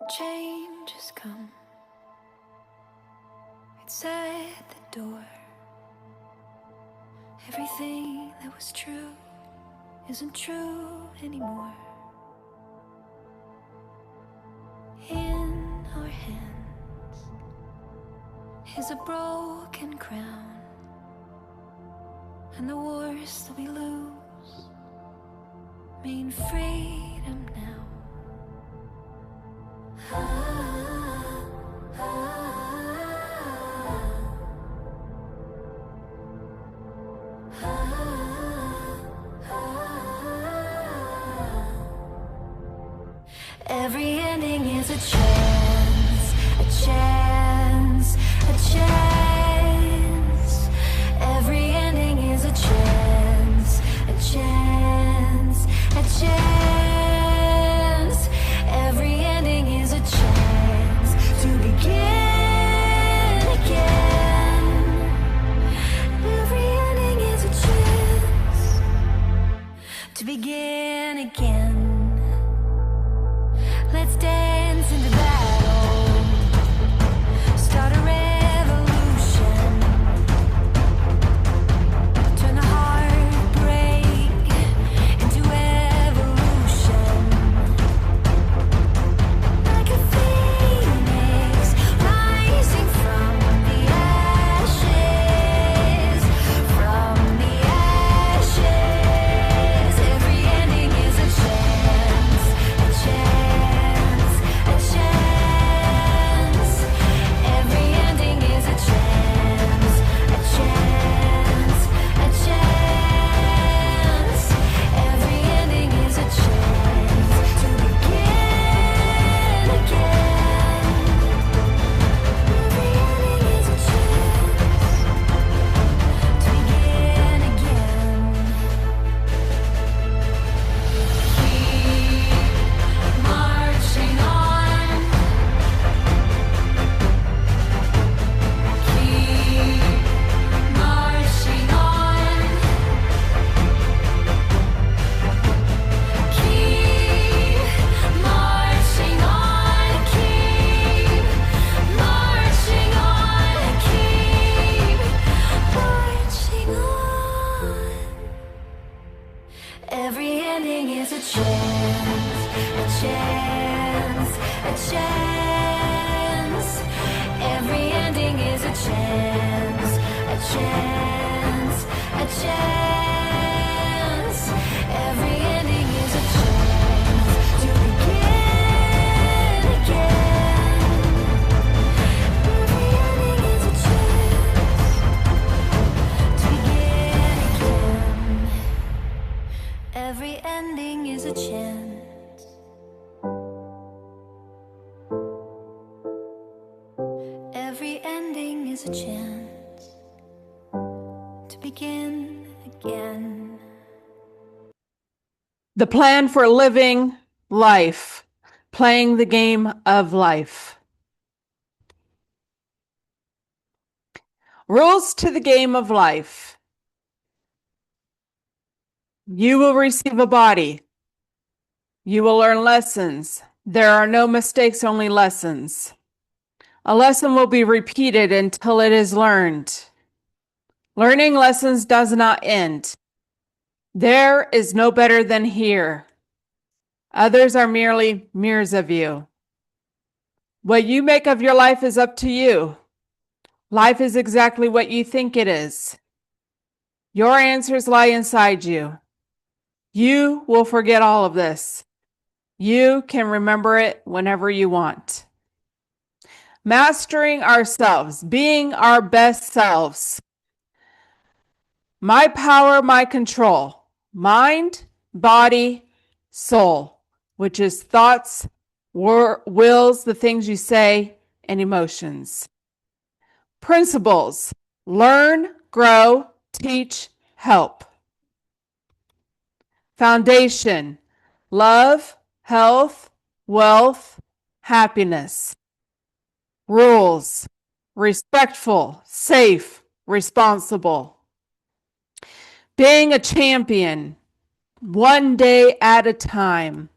Change has come. It's at the door. Everything that was true isn't true anymore. In our hands is a broken crown, and the wars that we lose mean freedom now. Every ending is a chance, a chance, a chance. Every ending is a chance, a chance, a chance. Every ending is a chance to begin again. Every ending is a chance to begin again. Let's dance into battle, start a revolution, turn the heartbreak into evolution. Like a phoenix rising from the ashes, from the ashes. Every ending is a chance, a chance, a chance. Every ending is a chance, a chance, a chance. Every ending is a chance to begin again. Every ending is a chance to begin again. Keep marching on. Keep marching on. Keep marching on. Keep marching on. Keep marching on. Every ending is a chance, a chance, a chance. Every ending is a chance, a chance, a chance. Every ending is a chance to begin again. Every ending is a chance to begin again. Every ending is a chance. Every ending is a chance to begin again. The plan for living life, playing the game of life. Rules to the game of life. You will receive a body. You will learn lessons. There are no mistakes, only lessons. A lesson will be repeated until it is learned. Learning lessons does not end. There is no better than here. Others are merely mirrors of you. What you make of your life is up to you. Life is exactly what you think it is. Your answers lie inside you. You will forget all of this. You can remember it whenever you want. Mastering ourselves, being our best selves. My power, my control. Mind, body, soul, which is thoughts, wills, the things you say, and emotions. Principles: learn, grow, teach, help. Foundation: love, health, wealth, happiness. Rules: respectful, safe, responsible. Being a champion, one day at a time.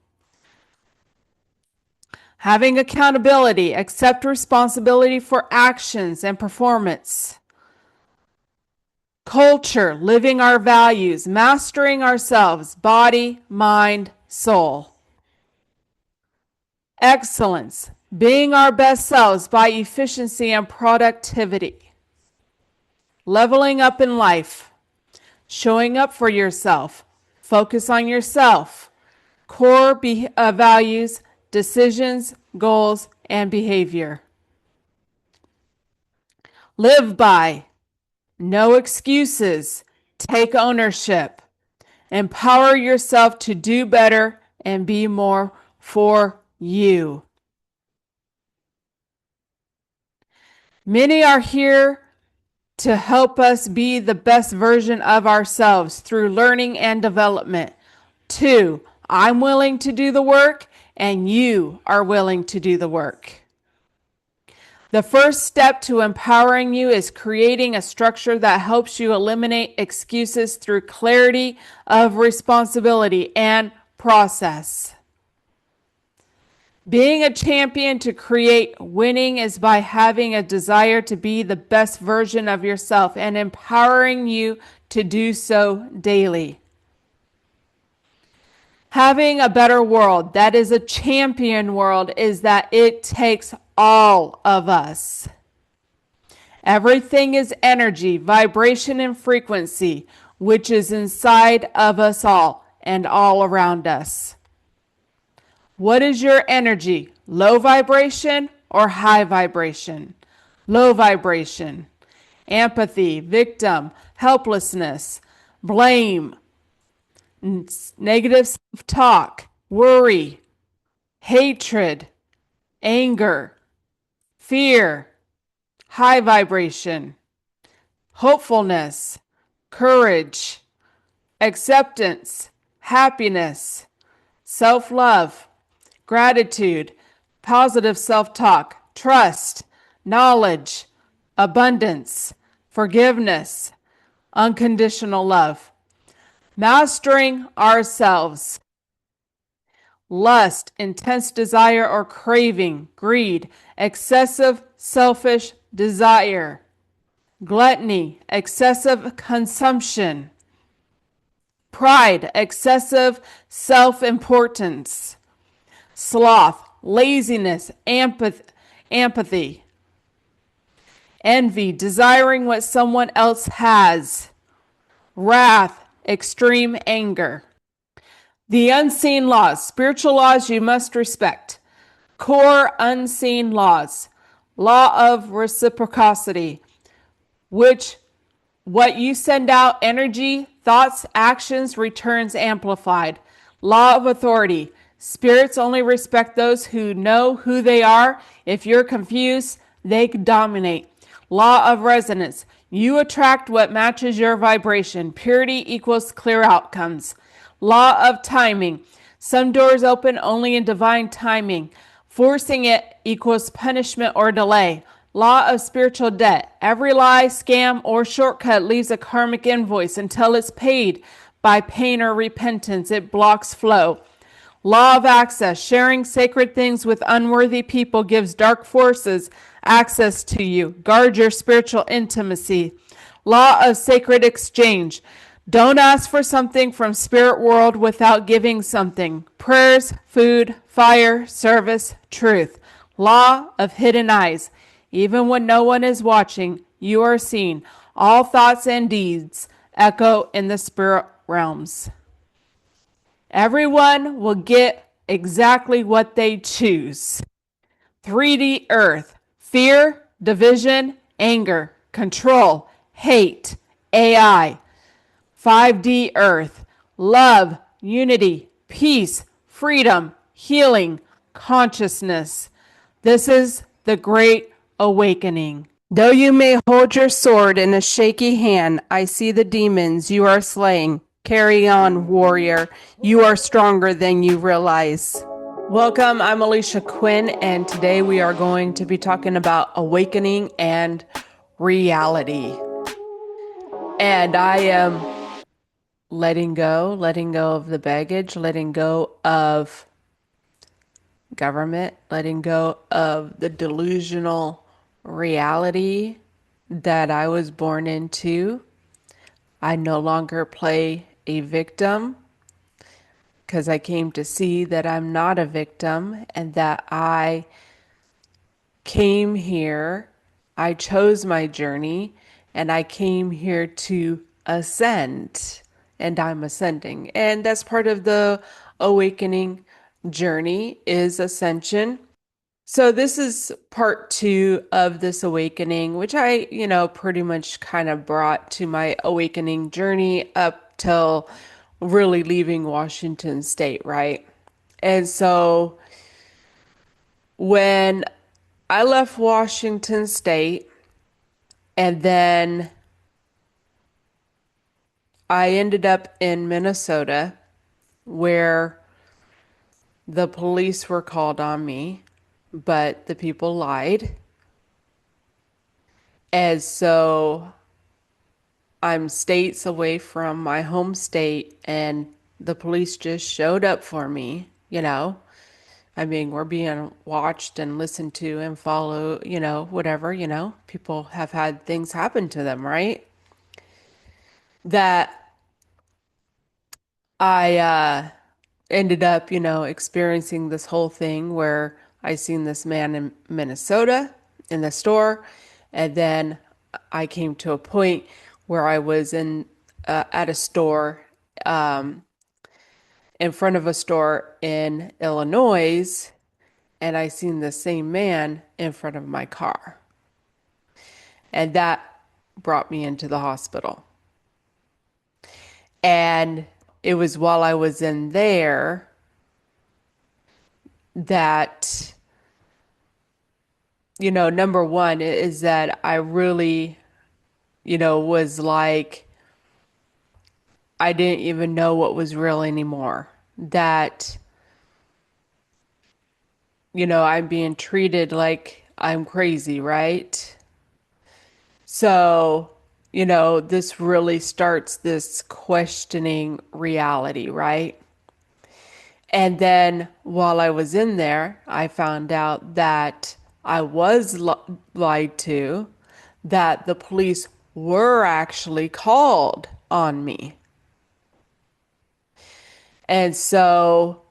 Having accountability, accept responsibility for actions and performance. Culture, living our values, mastering ourselves, body, mind, soul. Excellence, being our best selves by efficiency and productivity. Leveling up in life, showing up for yourself, focus on yourself, core values, decisions, goals, and behavior. Live by, no excuses, take ownership, empower yourself to do better and be more for you. Many are here to help us be the best version of ourselves through learning and development. 2, I'm willing to do the work and you are willing to do the work. The first step to empowering you is creating a structure that helps you eliminate excuses through clarity of responsibility and process. Being a champion to create winning is by having a desire to be the best version of yourself and empowering you to do so daily. Having a better world that is a champion world is that it takes all of us. Everything is energy, vibration, and frequency, which is inside of us all and all around us. What is your energy? Low vibration or high vibration? Low vibration. Empathy, victim, helplessness, blame, negative self-talk, worry, hatred, anger, fear. High vibration. Hopefulness, courage, acceptance, happiness, self-love, gratitude, positive self-talk, trust, knowledge, abundance, forgiveness, unconditional love. Mastering ourselves. Lust, intense desire or craving, greed, excessive selfish desire. Gluttony, excessive consumption. Pride, excessive self-importance. Sloth, laziness, empathy. Envy, desiring what someone else has. Wrath, extreme anger. The unseen laws, spiritual laws you must respect. Core unseen laws. Law of reciprocity, which what you send out, energy, thoughts, actions, returns amplified. Law of authority. Spirits only respect those who know who they are. If you're confused, they dominate. Law of resonance. You attract what matches your vibration. Purity equals clear outcomes. Law of timing. Some doors open only in divine timing. Forcing it equals punishment or delay. Law of spiritual debt. Every lie, scam, or shortcut leaves a karmic invoice until it's paid by pain or repentance. It blocks flow. Law of access. Sharing sacred things with unworthy people gives dark forces access to you. Guard your spiritual intimacy. Law of sacred exchange. Don't ask for something from spirit world without giving something. Prayers, food, fire, service, truth. Law of hidden eyes. Even when no one is watching, you are seen. All thoughts and deeds echo in the spirit realms. Everyone will get exactly what they choose. 3D earth. Fear, division, anger, control, hate, AI. 5D earth. Love, unity, peace, freedom, healing, consciousness. This is the great awakening. Though you may hold your sword in a shaky hand, I see the demons you are slaying. Carry on, warrior. You are stronger than you realize. Welcome, I'm Alisha Quinn, and today we are going to be talking about awakening and reality. And I am letting go of the baggage, letting go of government, letting go of the delusional reality that I was born into. I no longer play a victim because I came to see that I'm not a victim and that I came here, I chose my journey, and I came here to ascend, and I'm ascending. And that's part of the awakening journey is ascension. So this is part two of this awakening, which I, pretty much kind of brought to my awakening journey up till really leaving Washington State, right? And so when I left Washington State and then I ended up in Minnesota where the police were called on me, but the people lied. And so I'm states away from my home state, and the police just showed up for me. I mean, we're being watched and listened to and followed, whatever. People have had things happen to them, right? That I ended up, experiencing this whole thing where I seen this man in Minnesota in the store, and then I came to a point where I was in at a store in front of a store in Illinois, and I seen the same man in front of my car, and that brought me into the hospital. And it was while I was in there that number one is that I really, was like, I didn't even know what was real anymore. That, I'm being treated like I'm crazy, right? So, this really starts this questioning reality, right? And then while I was in there, I found out that I was lied to, that the police were actually called on me. And so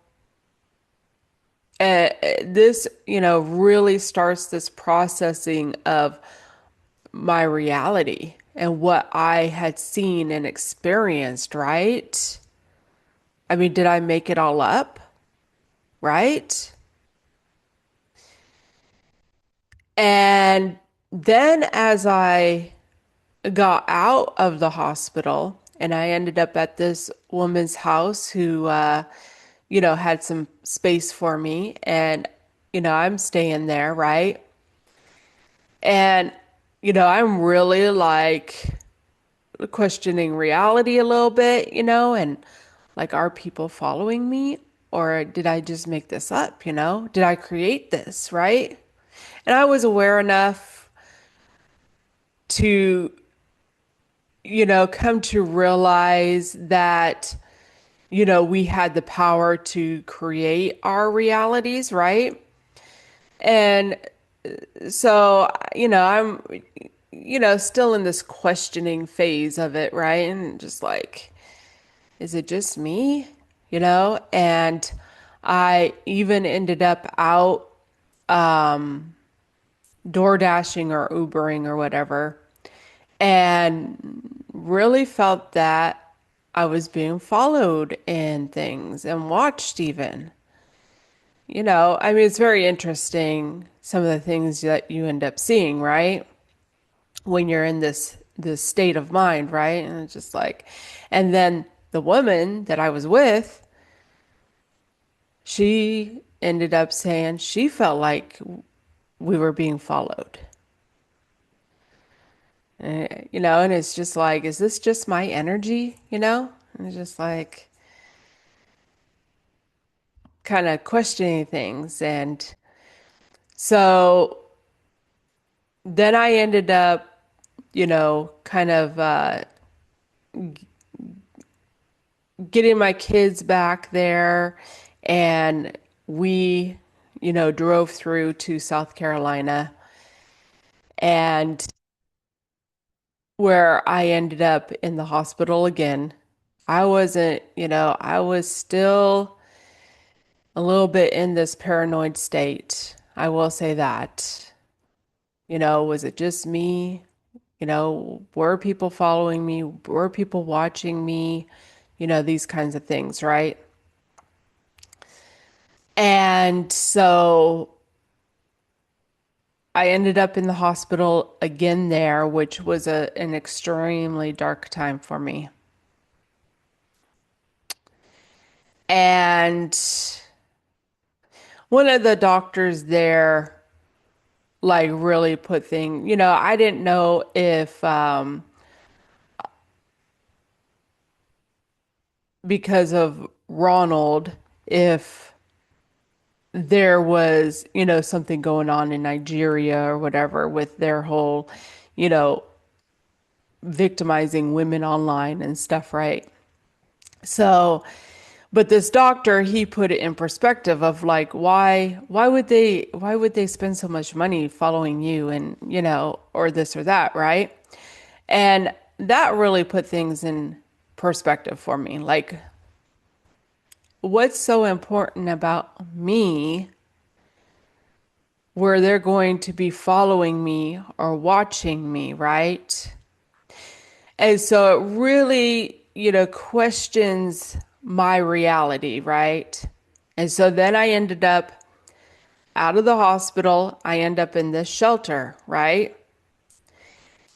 this, really starts this processing of my reality and what I had seen and experienced, right? I mean, did I make it all up? Right? And then as I got out of the hospital and I ended up at this woman's house who, had some space for me and, I'm staying there, right? And, I'm really like questioning reality a little bit, and like, are people following me? Or did I just make this up, Did I create this, right? And I was aware enough to, come to realize that, we had the power to create our realities, right? And so, I'm, still in this questioning phase of it, right? And just like, is it just me? And I even ended up out door dashing or Ubering or whatever, and really felt that I was being followed in things and watched even. I mean, it's very interesting some of the things that you end up seeing, right? When you're in this state of mind, right? And it's just like, and then the woman that I was with, she ended up saying she felt like we were being followed. And it's just like, is this just my energy? And it's just like kind of questioning things. And so then I ended up, kind of getting my kids back there. And we, drove through to South Carolina, and where I ended up in the hospital again. I wasn't, I was still a little bit in this paranoid state. I will say that. Was it just me? Were people following me? Were people watching me? These kinds of things, right? And so I ended up in the hospital again there, which was an extremely dark time for me. And one of the doctors there, like, really put I didn't know if, because of Ronald, if there was, something going on in Nigeria or whatever with their whole, you know, victimizing women online and stuff, right? So, but this doctor, he put it in perspective of like, why would they spend so much money following you and, or this or that, right? And that really put things in perspective for me. Like, what's so important about me where they're going to be following me or watching me, right? And so it really, questions my reality, right? And so then I ended up out of the hospital. I end up in this shelter, right?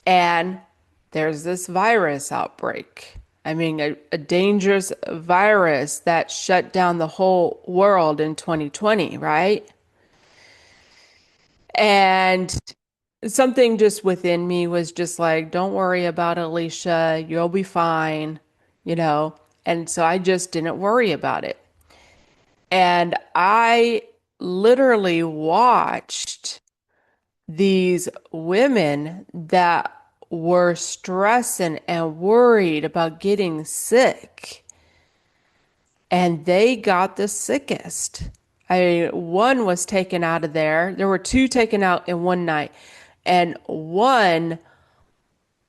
And there's this virus outbreak. I mean, a dangerous virus that shut down the whole world in 2020, right? And something just within me was just like, don't worry about it, Alicia. You'll be fine, you know? And so I just didn't worry about it. And I literally watched these women that were stressing and worried about getting sick, and they got the sickest. One was taken out of there. There were two taken out in one night, and one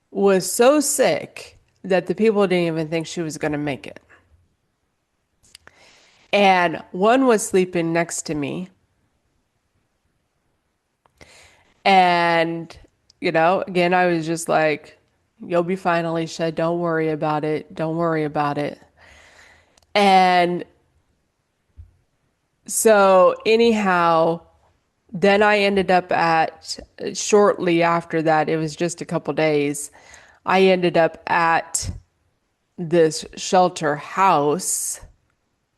was so sick that the people didn't even think she was going to make it. And one was sleeping next to me. And, again, I was just like, you'll be fine, Alicia. Don't worry about it. Don't worry about it. And so, anyhow, then I ended up shortly after that, it was just a couple days, I ended up at this shelter house,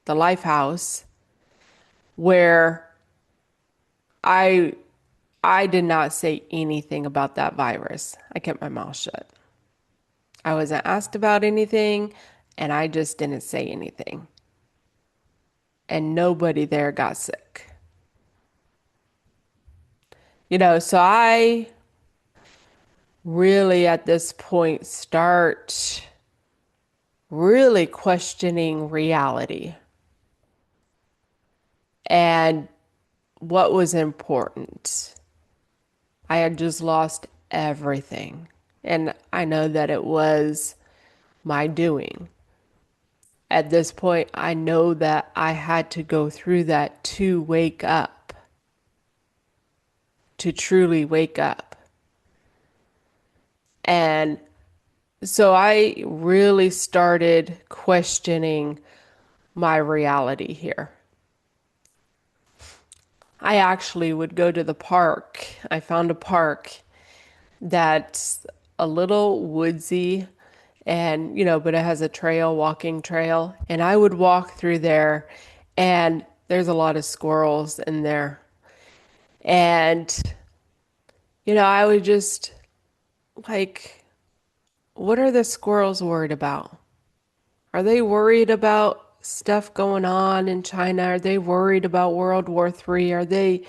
the Life House, where I I did not say anything about that virus. I kept my mouth shut. I wasn't asked about anything, and I just didn't say anything. And nobody there got sick. So I really at this point start really questioning reality and what was important. I had just lost everything. And I know that it was my doing. At this point, I know that I had to go through that to wake up, to truly wake up. And so I really started questioning my reality here. I actually would go to the park. I found a park that's a little woodsy and, but it has a trail, walking trail. And I would walk through there, and there's a lot of squirrels in there. And, I would just like, what are the squirrels worried about? Are they worried about stuff going on in China? Are they worried about World War III? Are they,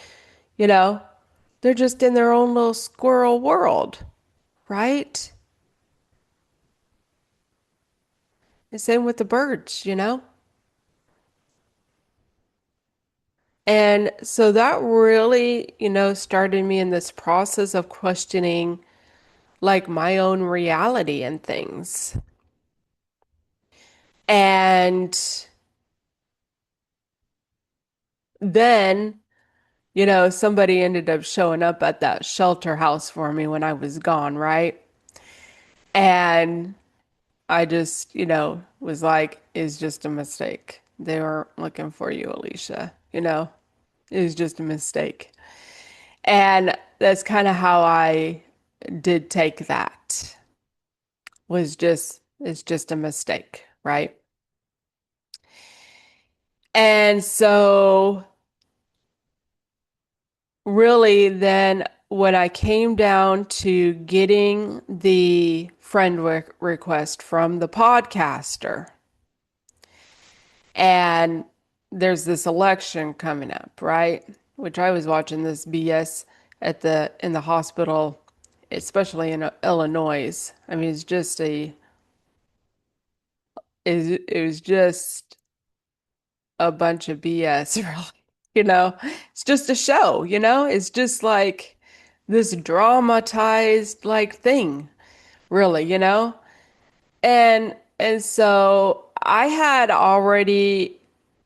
you know, they're just in their own little squirrel world, right? The same with the birds. And so that really, started me in this process of questioning like my own reality and things. And then, somebody ended up showing up at that shelter house for me when I was gone, right? And I just, was like, it's just a mistake. They weren't looking for you, Alicia. It was just a mistake. And that's kind of how I did take that. It's just a mistake, right? And so really then when I came down to getting the friend request from the podcaster, and there's this election coming up, right? Which I was watching this BS in the hospital, especially in Illinois. I mean, it was just a bunch of BS, really. It's just a show, It's just like this dramatized like thing, really, And so I had already,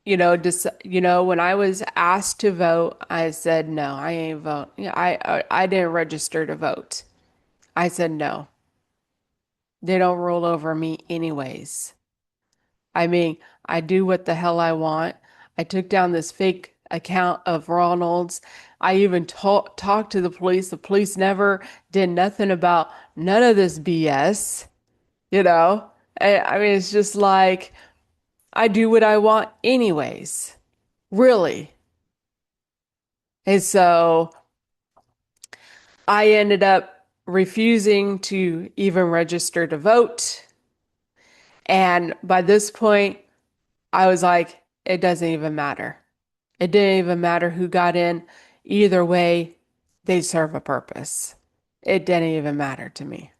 when I was asked to vote, I said no, I ain't vote. I didn't register to vote. I said no. They don't rule over me anyways. I mean, I do what the hell I want. I took down this fake account of Ronald's. I even talked to the police. The police never did nothing about none of this BS, you know? I mean, it's just like I do what I want anyways, really. And so I ended up refusing to even register to vote. And by this point, I was like, it doesn't even matter. It didn't even matter who got in. Either way, they serve a purpose. It didn't even matter to me.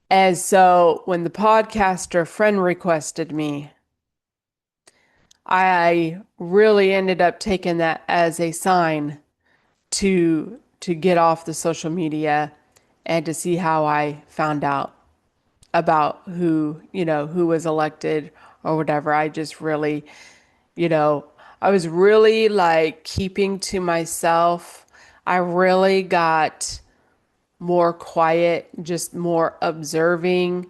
And so when the podcaster friend requested me, I really ended up taking that as a sign to get off the social media and to see how I found out about who was elected or whatever. I just really, you know, I was really like keeping to myself. I really got more quiet, just more observing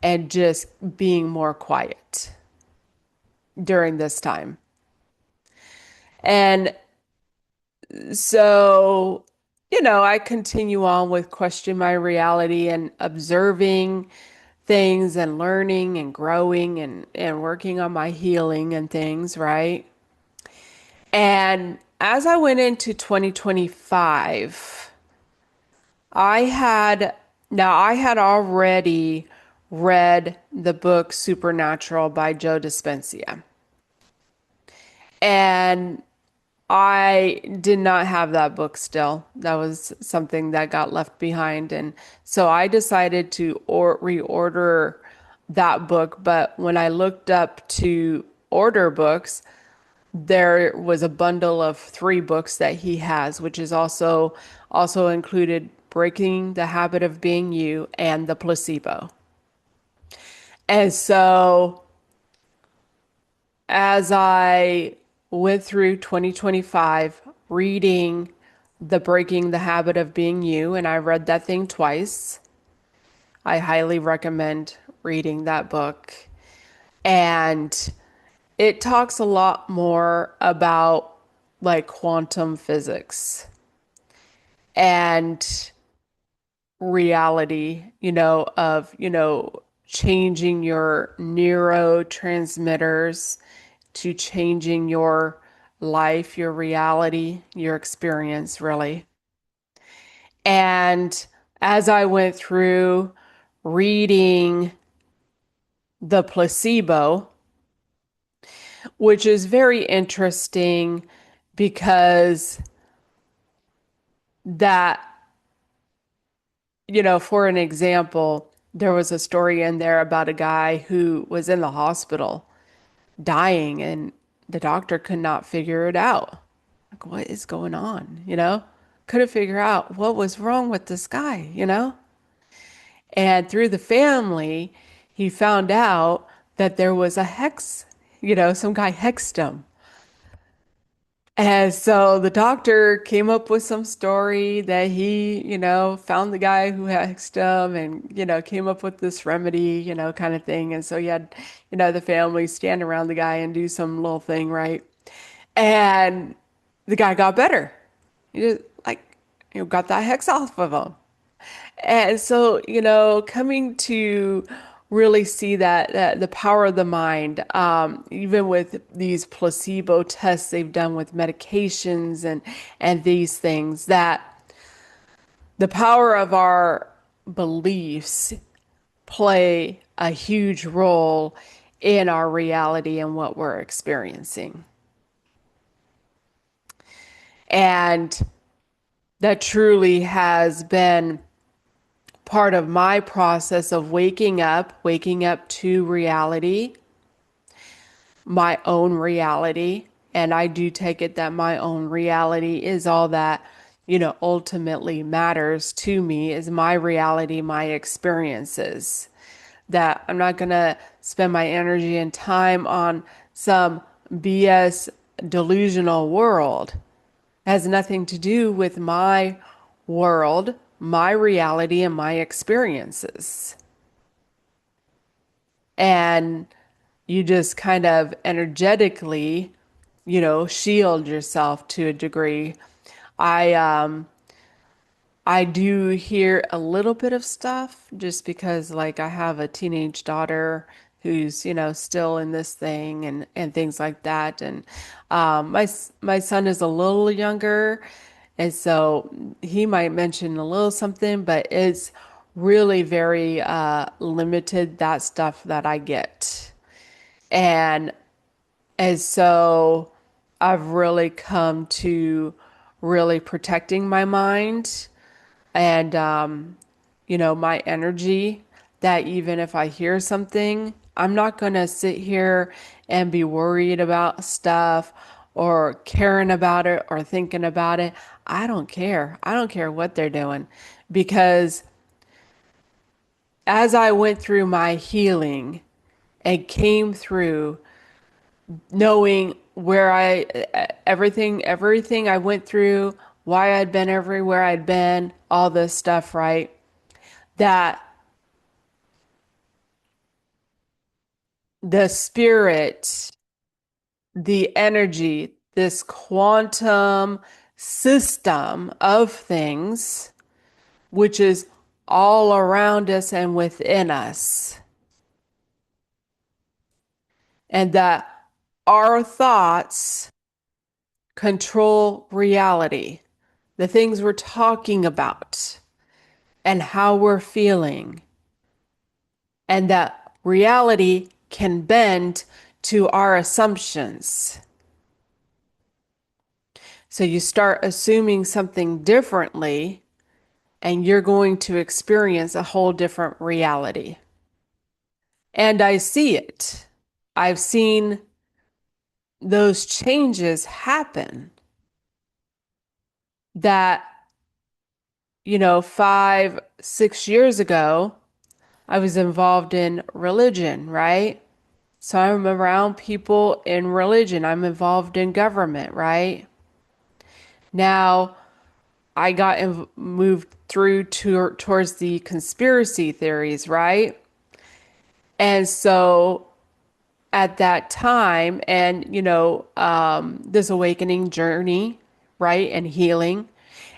and just being more quiet during this time. And so, I continue on with question my reality and observing things and learning and growing and working on my healing and things, right? And as I went into 2025, I had already read the book Supernatural by Joe Dispenza. And I did not have that book still. That was something that got left behind. And so I decided to reorder that book. But when I looked up to order books, there was a bundle of three books that he has, which is also included Breaking the Habit of Being You and The Placebo. And so as I went through 2025 reading The Breaking the Habit of Being You, and I read that thing twice. I highly recommend reading that book. And it talks a lot more about like quantum physics and reality, changing your neurotransmitters to changing your life, your reality, your experience, really. And as I went through reading The Placebo, which is very interesting because that, for an example, there was a story in there about a guy who was in the hospital dying and the doctor could not figure it out. Like, what is going on? Couldn't figure out what was wrong with this guy. And through the family, he found out that there was a hex, some guy hexed him. And so the doctor came up with some story that he, found the guy who hexed him and, came up with this remedy, kind of thing. And so he had, the family stand around the guy and do some little thing, right? And the guy got better. He just like, got that hex off of him. And so, coming to really see that the power of the mind, even with these placebo tests they've done with medications and these things, that the power of our beliefs play a huge role in our reality and what we're experiencing. And that truly has been part of my process of waking up to reality, my own reality. And I do take it that my own reality is all that, ultimately matters to me, is my reality, my experiences. That I'm not going to spend my energy and time on some BS delusional world. It has nothing to do with my world, my reality, and my experiences. And you just kind of energetically, shield yourself to a degree. I do hear a little bit of stuff just because like I have a teenage daughter who's, still in this thing and things like that. And my son is a little younger, and so he might mention a little something, but it's really very limited, that stuff that I get. And and so I've really come to really protecting my mind and my energy, that even if I hear something, I'm not going to sit here and be worried about stuff or caring about it or thinking about it. I don't care what they're doing, because as I went through my healing and came through knowing where everything I went through, why I'd been everywhere I'd been, all this stuff, right? That the spirit, the energy, this quantum system of things, which is all around us and within us, and that our thoughts control reality, the things we're talking about, and how we're feeling, and that reality can bend to our assumptions. So you start assuming something differently, and you're going to experience a whole different reality. And I see it. I've seen those changes happen that, 5, 6 years ago, I was involved in religion, right? So I'm around people in religion. I'm involved in government, right? Now, I got moved through towards the conspiracy theories, right? And so at that time, and this awakening journey, right, and healing.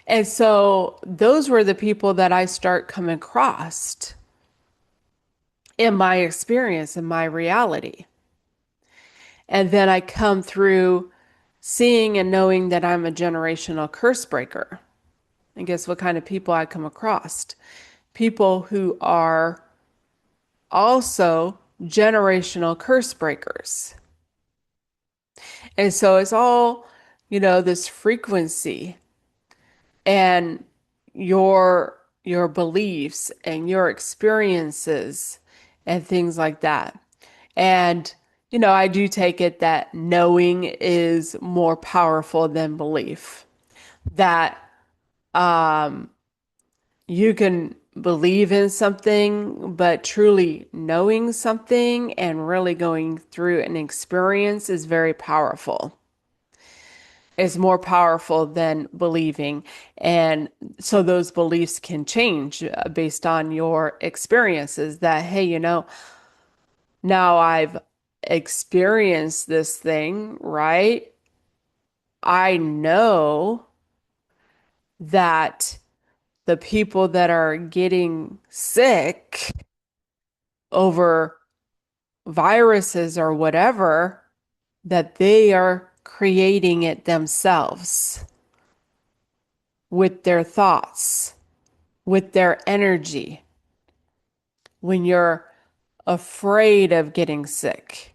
And so those were the people that I start coming across in my experience, in my reality. And then I come through seeing and knowing that I'm a generational curse breaker. And guess what kind of people I come across? People who are also generational curse breakers. And so it's all, this frequency and your beliefs and your experiences and things like that. And I do take it that knowing is more powerful than belief. That um, you can believe in something, but truly knowing something and really going through an experience is very powerful. It's more powerful than believing. And so those beliefs can change based on your experiences that, hey, now I've experienced this thing, right? I know that the people that are getting sick over viruses or whatever, that they are creating it themselves with their thoughts, with their energy. When you're afraid of getting sick.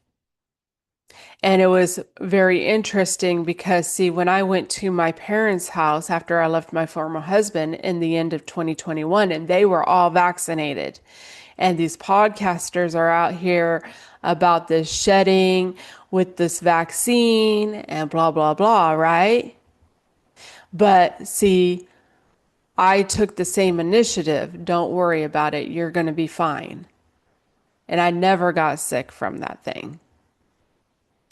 And it was very interesting because, see, when I went to my parents' house after I left my former husband in the end of 2021, and they were all vaccinated, and these podcasters are out here about this shedding with this vaccine and blah, blah, blah, right? But see, I took the same initiative. Don't worry about it. You're going to be fine. And I never got sick from that thing.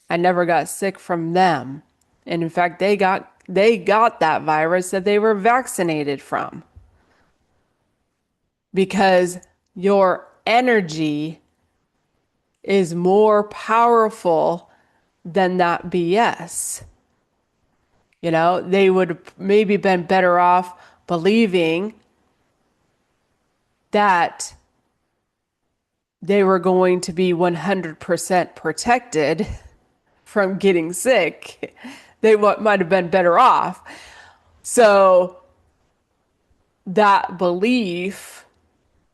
I never got sick from them. And in fact, they got that virus that they were vaccinated from. Because your energy is more powerful than that BS. They would maybe been better off believing that they were going to be 100% protected from getting sick. They might have been better off. So that belief,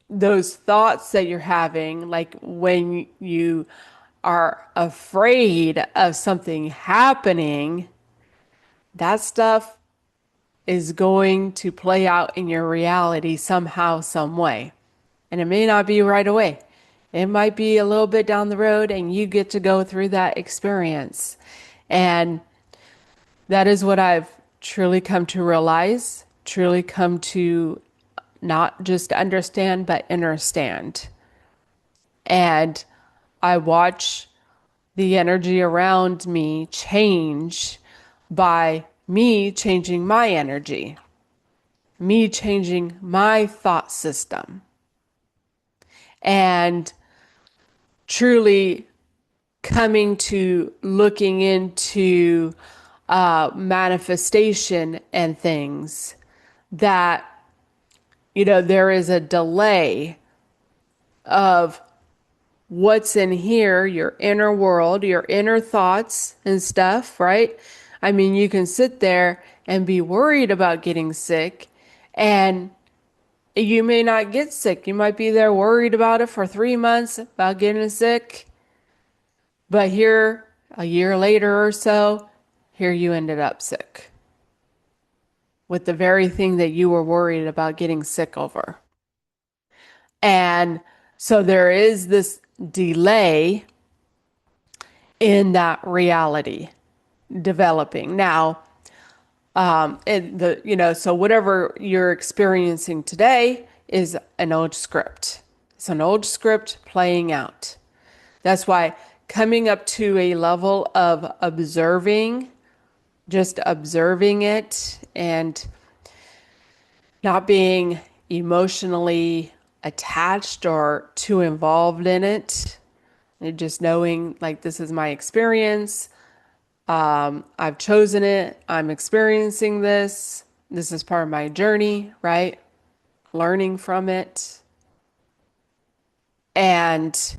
those thoughts that you're having, like when you are afraid of something happening, that stuff is going to play out in your reality somehow, some way. And it may not be right away. It might be a little bit down the road and you get to go through that experience. And that is what I've truly come to realize, truly come to not just understand, but understand. And I watch the energy around me change by me changing my energy, me changing my thought system, and truly coming to looking into manifestation and things that, there is a delay of what's in here, your inner world, your inner thoughts and stuff, right? I mean, you can sit there and be worried about getting sick, and you may not get sick. You might be there worried about it for 3 months, about getting sick. But here, a year later or so, here you ended up sick with the very thing that you were worried about getting sick over. And so there is this delay in that reality developing. Now, so whatever you're experiencing today is an old script. It's an old script playing out. That's why coming up to a level of observing, just observing it and not being emotionally attached or too involved in it, and just knowing like this is my experience. I've chosen it. I'm experiencing this. This is part of my journey, right? Learning from it. And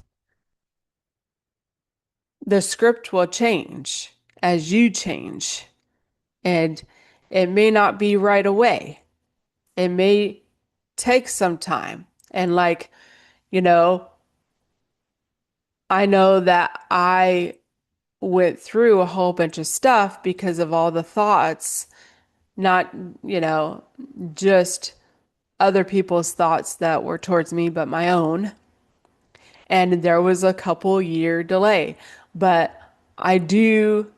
the script will change as you change. And it may not be right away. It may take some time. And I know that I went through a whole bunch of stuff because of all the thoughts, not, just other people's thoughts that were towards me, but my own. And there was a couple year delay. But I do,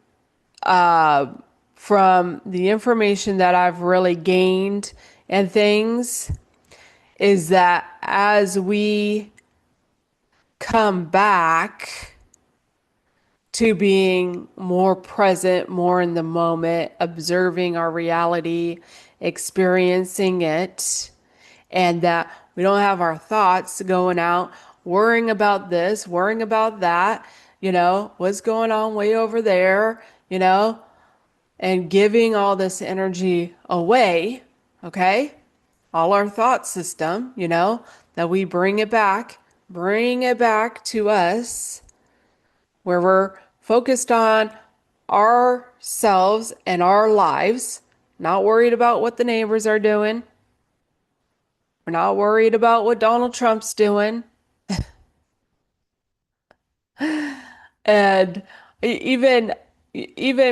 from the information that I've really gained and things, is that as we come back to being more present, more in the moment, observing our reality, experiencing it, and that we don't have our thoughts going out, worrying about this, worrying about that, what's going on way over there, and giving all this energy away, okay? All our thought system, that we bring it back to us, where we're focused on ourselves and our lives, not worried about what the neighbors are doing. We're not worried about what Donald Trump's doing. And even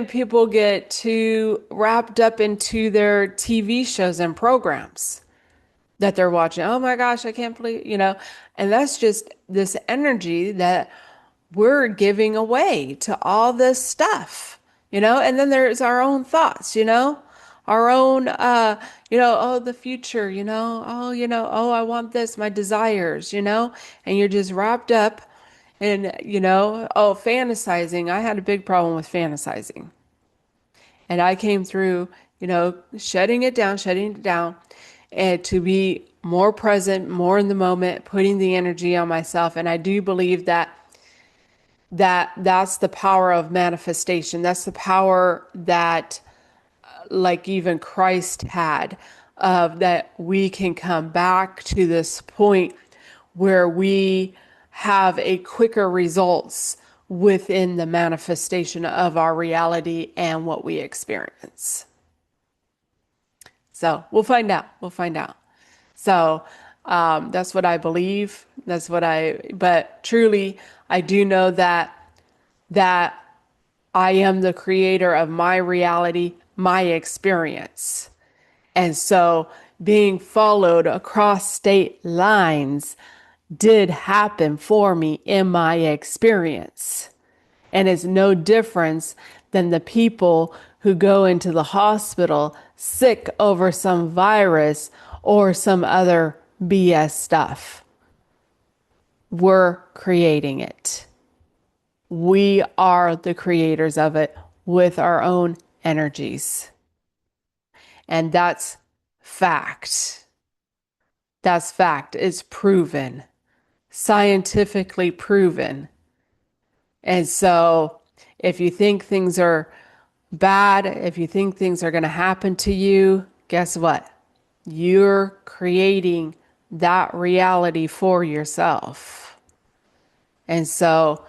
people get too wrapped up into their TV shows and programs that they're watching. Oh my gosh, I can't believe, and that's just this energy that we're giving away to all this stuff, and then there's our own thoughts, our own, oh, the future, oh, I want this, my desires, and you're just wrapped up in, oh, fantasizing. I had a big problem with fantasizing. And I came through, shutting it down, and to be more present, more in the moment, putting the energy on myself. And I do believe that's the power of manifestation. That's the power that like even Christ had, of that we can come back to this point where we have a quicker results within the manifestation of our reality and what we experience. So we'll find out. So that's what I believe. But truly, I do know that I am the creator of my reality, my experience. And so being followed across state lines did happen for me in my experience. And it's no difference than the people who go into the hospital sick over some virus or some other BS stuff. We're creating it. We are the creators of it with our own energies. And that's fact. That's fact. It's proven. Scientifically proven. And so if you think things are bad, if you think things are going to happen to you, guess what? You're creating that reality for yourself. And so,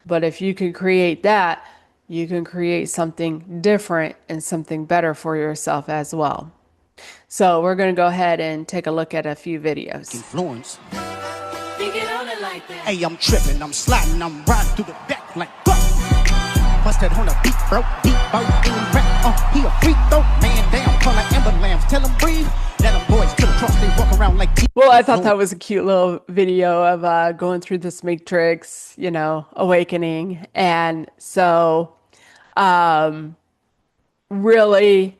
but if you can create that, you can create something different and something better for yourself as well. So we're going to go ahead and take a look at a few videos. Influence. Hey, I'm tripping, I'm sliding, I'm riding through the back like busted on a beat, bro, deep boat in rap. He a freak though, man down, call like Amber Lambs, tell him breathe. Let them boys kill across, they walk around like. Well, I thought that was a cute little video of going through this matrix, awakening. And so, really,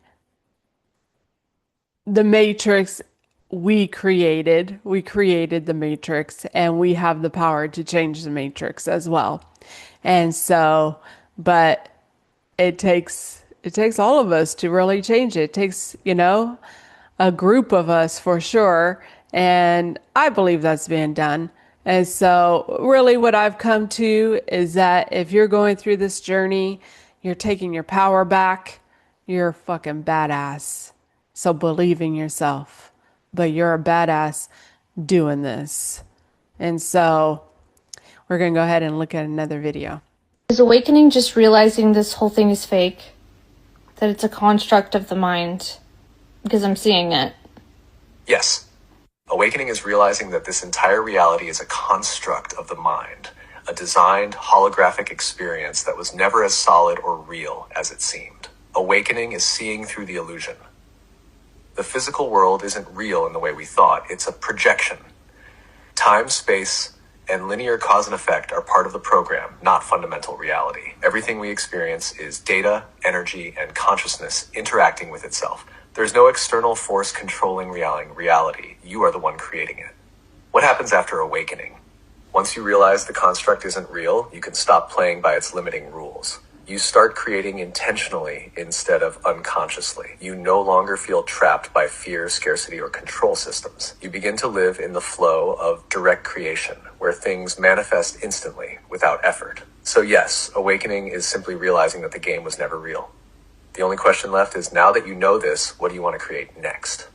the matrix we created the matrix, and we have the power to change the matrix as well. And so, but it takes all of us to really change it. It takes, a group of us for sure. And I believe that's being done. And so really what I've come to is that if you're going through this journey, you're taking your power back, you're fucking badass. So believe in yourself, but you're a badass doing this. And so we're going to go ahead and look at another video. Is awakening just realizing this whole thing is fake? That it's a construct of the mind? Because I'm seeing it. Yes. Awakening is realizing that this entire reality is a construct of the mind, a designed holographic experience that was never as solid or real as it seemed. Awakening is seeing through the illusion. The physical world isn't real in the way we thought. It's a projection. Time, space, and linear cause and effect are part of the program, not fundamental reality. Everything we experience is data, energy, and consciousness interacting with itself. There's no external force controlling reality. You are the one creating it. What happens after awakening? Once you realize the construct isn't real, you can stop playing by its limiting rules. You start creating intentionally instead of unconsciously. You no longer feel trapped by fear, scarcity, or control systems. You begin to live in the flow of direct creation, where things manifest instantly, without effort. So yes, awakening is simply realizing that the game was never real. The only question left is, now that you know this, what do you want to create next?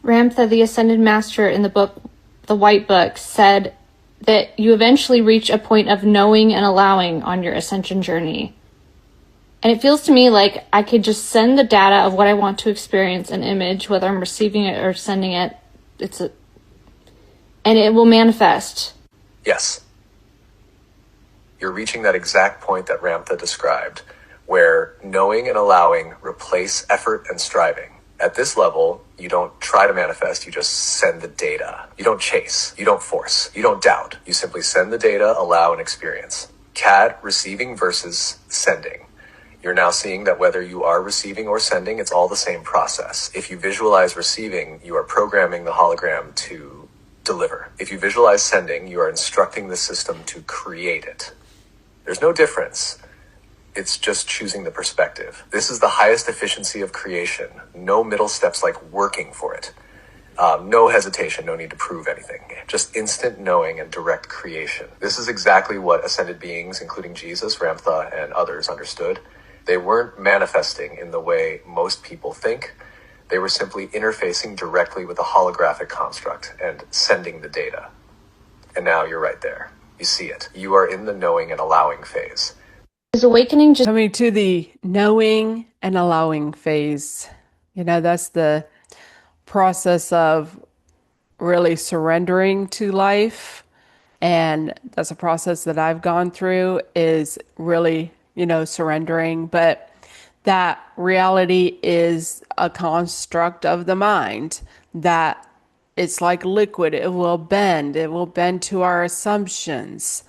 Ramtha, the Ascended Master in the book, The White Book, said that you eventually reach a point of knowing and allowing on your ascension journey. And it feels to me like I could just send the data of what I want to experience, an image, whether I'm receiving it or sending it, and it will manifest. Yes. You're reaching that exact point that Ramtha described, where knowing and allowing replace effort and striving. At this level, you don't try to manifest, you just send the data. You don't chase, you don't force, you don't doubt. You simply send the data, allow, and experience. CAD, receiving versus sending. You're now seeing that whether you are receiving or sending, it's all the same process. If you visualize receiving, you are programming the hologram to deliver. If you visualize sending, you are instructing the system to create it. There's no difference. It's just choosing the perspective. This is the highest efficiency of creation. No middle steps like working for it. No hesitation, no need to prove anything. Just instant knowing and direct creation. This is exactly what ascended beings, including Jesus, Ramtha, and others understood. They weren't manifesting in the way most people think. They were simply interfacing directly with a holographic construct and sending the data. And now you're right there. You see it. You are in the knowing and allowing phase. Is awakening just Coming to the knowing and allowing phase. That's the process of really surrendering to life. And that's a process that I've gone through, is really, surrendering. But that reality is a construct of the mind, that it's like liquid. It will bend to our assumptions,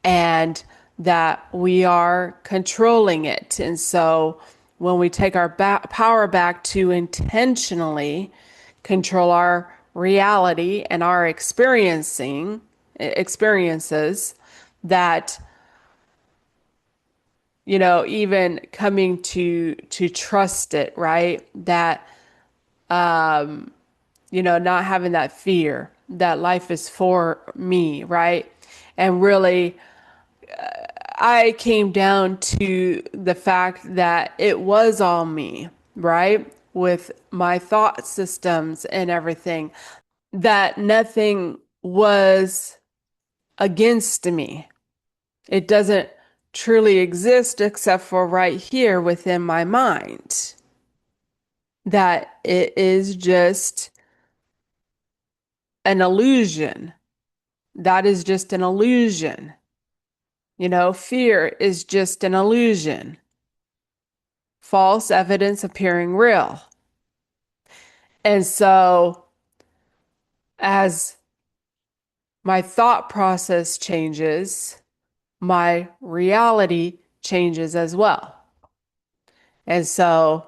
and that we are controlling it. And so when we take our power back to intentionally control our reality and our experiences, that even coming to trust it, right? That not having that fear that life is for me, right? And really, I came down to the fact that it was all me, right? With my thought systems and everything, that nothing was against me. It doesn't truly exist except for right here within my mind. That it is just an illusion. That is just an illusion. Fear is just an illusion. False evidence appearing real. And so, as my thought process changes, my reality changes as well. And so,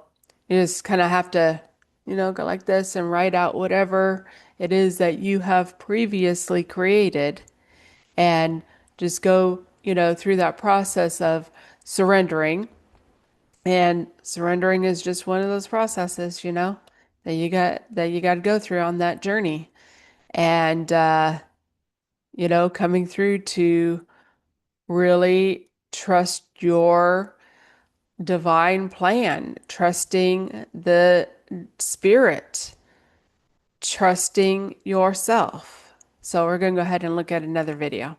you just kind of have to, go like this and write out whatever it is that you have previously created, and just go through that process of surrendering. And surrendering is just one of those processes, that you got to go through on that journey. And coming through to really trust your divine plan, trusting the spirit, trusting yourself. So we're going to go ahead and look at another video.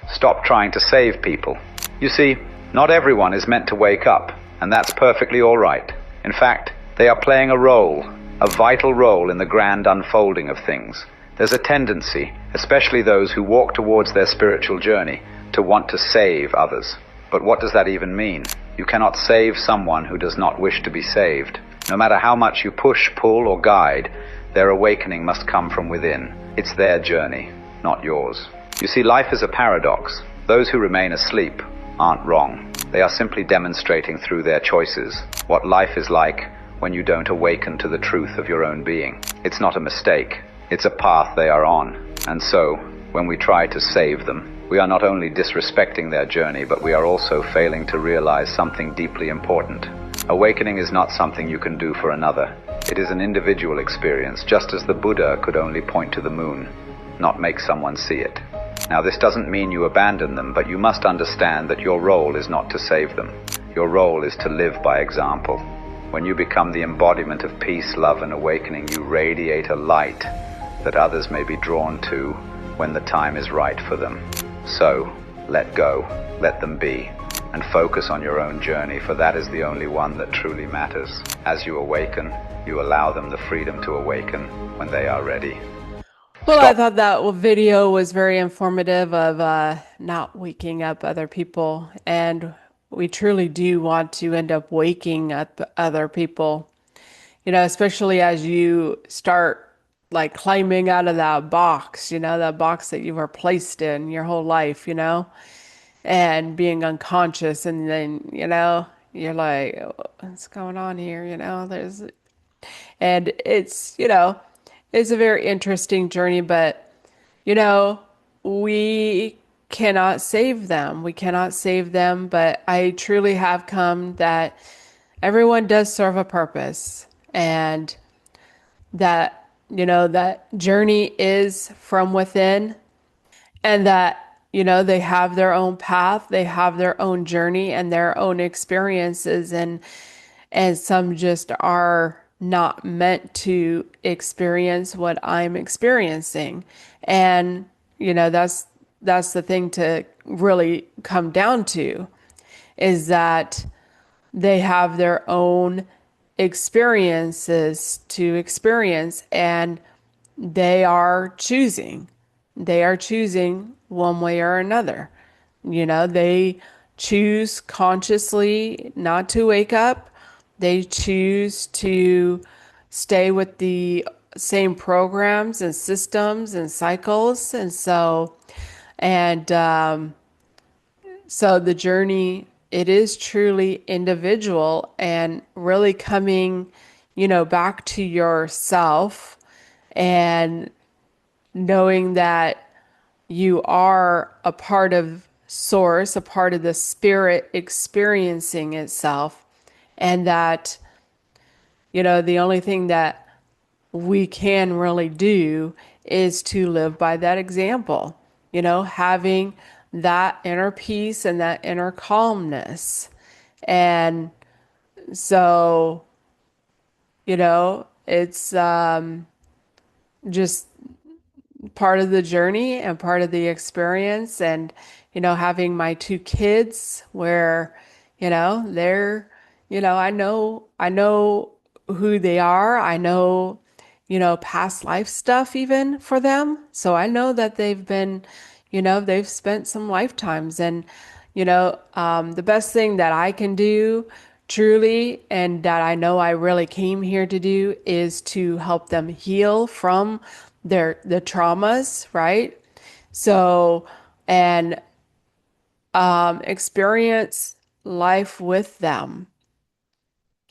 Stop trying to save people. You see, not everyone is meant to wake up, and that's perfectly all right. In fact, they are playing a role, a vital role in the grand unfolding of things. There's a tendency, especially those who walk towards their spiritual journey, to want to save others. But what does that even mean? You cannot save someone who does not wish to be saved. No matter how much you push, pull, or guide, their awakening must come from within. It's their journey, not yours. You see, life is a paradox. Those who remain asleep aren't wrong. They are simply demonstrating through their choices what life is like when you don't awaken to the truth of your own being. It's not a mistake. It's a path they are on. And so, when we try to save them, we are not only disrespecting their journey, but we are also failing to realize something deeply important. Awakening is not something you can do for another. It is an individual experience, just as the Buddha could only point to the moon, not make someone see it. Now, this doesn't mean you abandon them, but you must understand that your role is not to save them. Your role is to live by example. When you become the embodiment of peace, love, and awakening, you radiate a light that others may be drawn to when the time is right for them. So, let go, let them be, and focus on your own journey, for that is the only one that truly matters. As you awaken, you allow them the freedom to awaken when they are ready. Well, I thought that video was very informative of not waking up other people. And we truly do want to end up waking up other people, especially as you start like climbing out of that box, that box that you were placed in your whole life, and being unconscious. And then, you're like, what's going on here? And it's a very interesting journey, but, we cannot save them. We cannot save them, but I truly have come that everyone does serve a purpose, and that, that journey is from within, and that, they have their own path, they have their own journey and their own experiences, and some just are not meant to experience what I'm experiencing. And, that's the thing to really come down to, is that they have their own experiences to experience, and they are choosing one way or another. They choose consciously not to wake up. They choose to stay with the same programs and systems and cycles. And so the journey, it is truly individual, and really coming, back to yourself and knowing that you are a part of source, a part of the spirit experiencing itself, and that, the only thing that we can really do is to live by that example, having that inner peace and that inner calmness. And so, it's just part of the journey and part of the experience. And, having my two kids where, they're, I know who they are. I know, past life stuff even for them. So I know that they've been, they've spent some lifetimes. And, the best thing that I can do truly, and that I know I really came here to do, is to help them heal from the traumas, right? So, and experience life with them.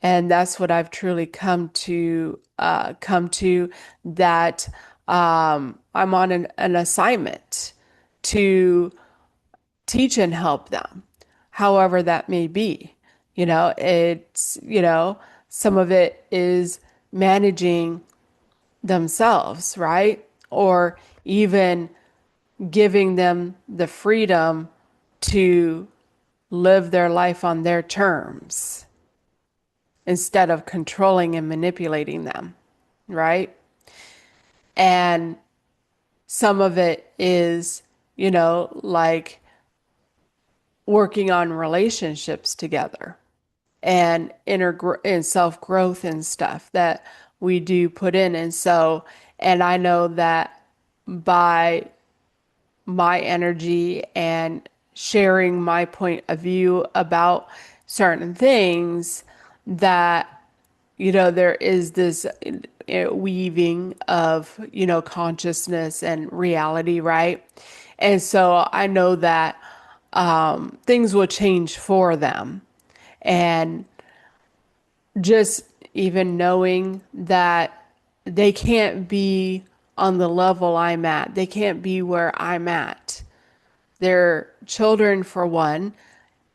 And that's what I've truly come to that I'm on an assignment to teach and help them, however that may be. It's, some of it is managing themselves, right? Or even giving them the freedom to live their life on their terms instead of controlling and manipulating them, right? And some of it is, like working on relationships together and and self-growth and stuff that we do put in. And so, and I know that by my energy and sharing my point of view about certain things, that, there is this weaving of, consciousness and reality, right? And so I know that things will change for them. And just even knowing that they can't be on the level I'm at, they can't be where I'm at. They're children, for one,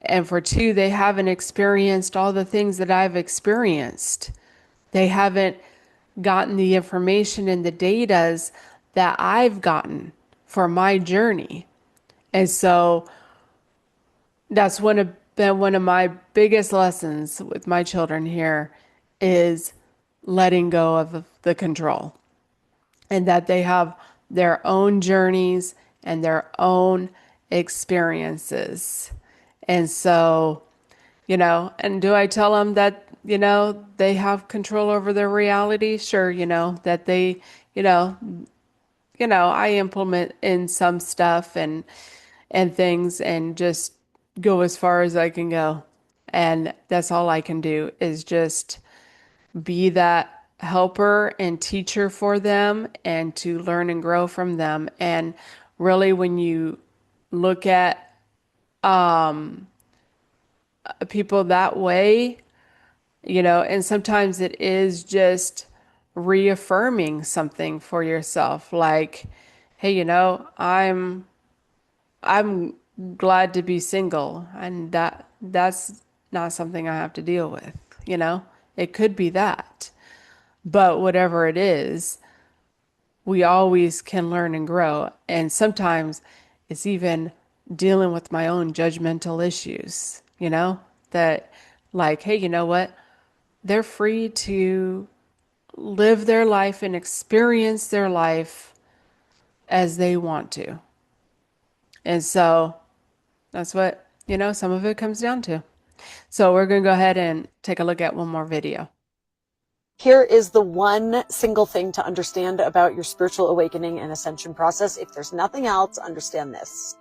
and for two, they haven't experienced all the things that I've experienced. They haven't gotten the information and the datas that I've gotten for my journey. And so that's been one of my biggest lessons with my children here is letting go of the control, and that they have their own journeys and their own experiences. And so, and do I tell them that, they have control over their reality? Sure, that they, I implement in some stuff and things and just go as far as I can go. And that's all I can do is just be that helper and teacher for them and to learn and grow from them. And really, when you look at people that way, and sometimes it is just reaffirming something for yourself, like, hey, I'm glad to be single, and that's not something I have to deal with. It could be that, but whatever it is, we always can learn and grow. And sometimes it's even dealing with my own judgmental issues, that, like, hey, you know what? They're free to live their life and experience their life as they want to. And so that's what, some of it comes down to. So we're going to go ahead and take a look at one more video. Here is the one single thing to understand about your spiritual awakening and ascension process. If there's nothing else, understand this.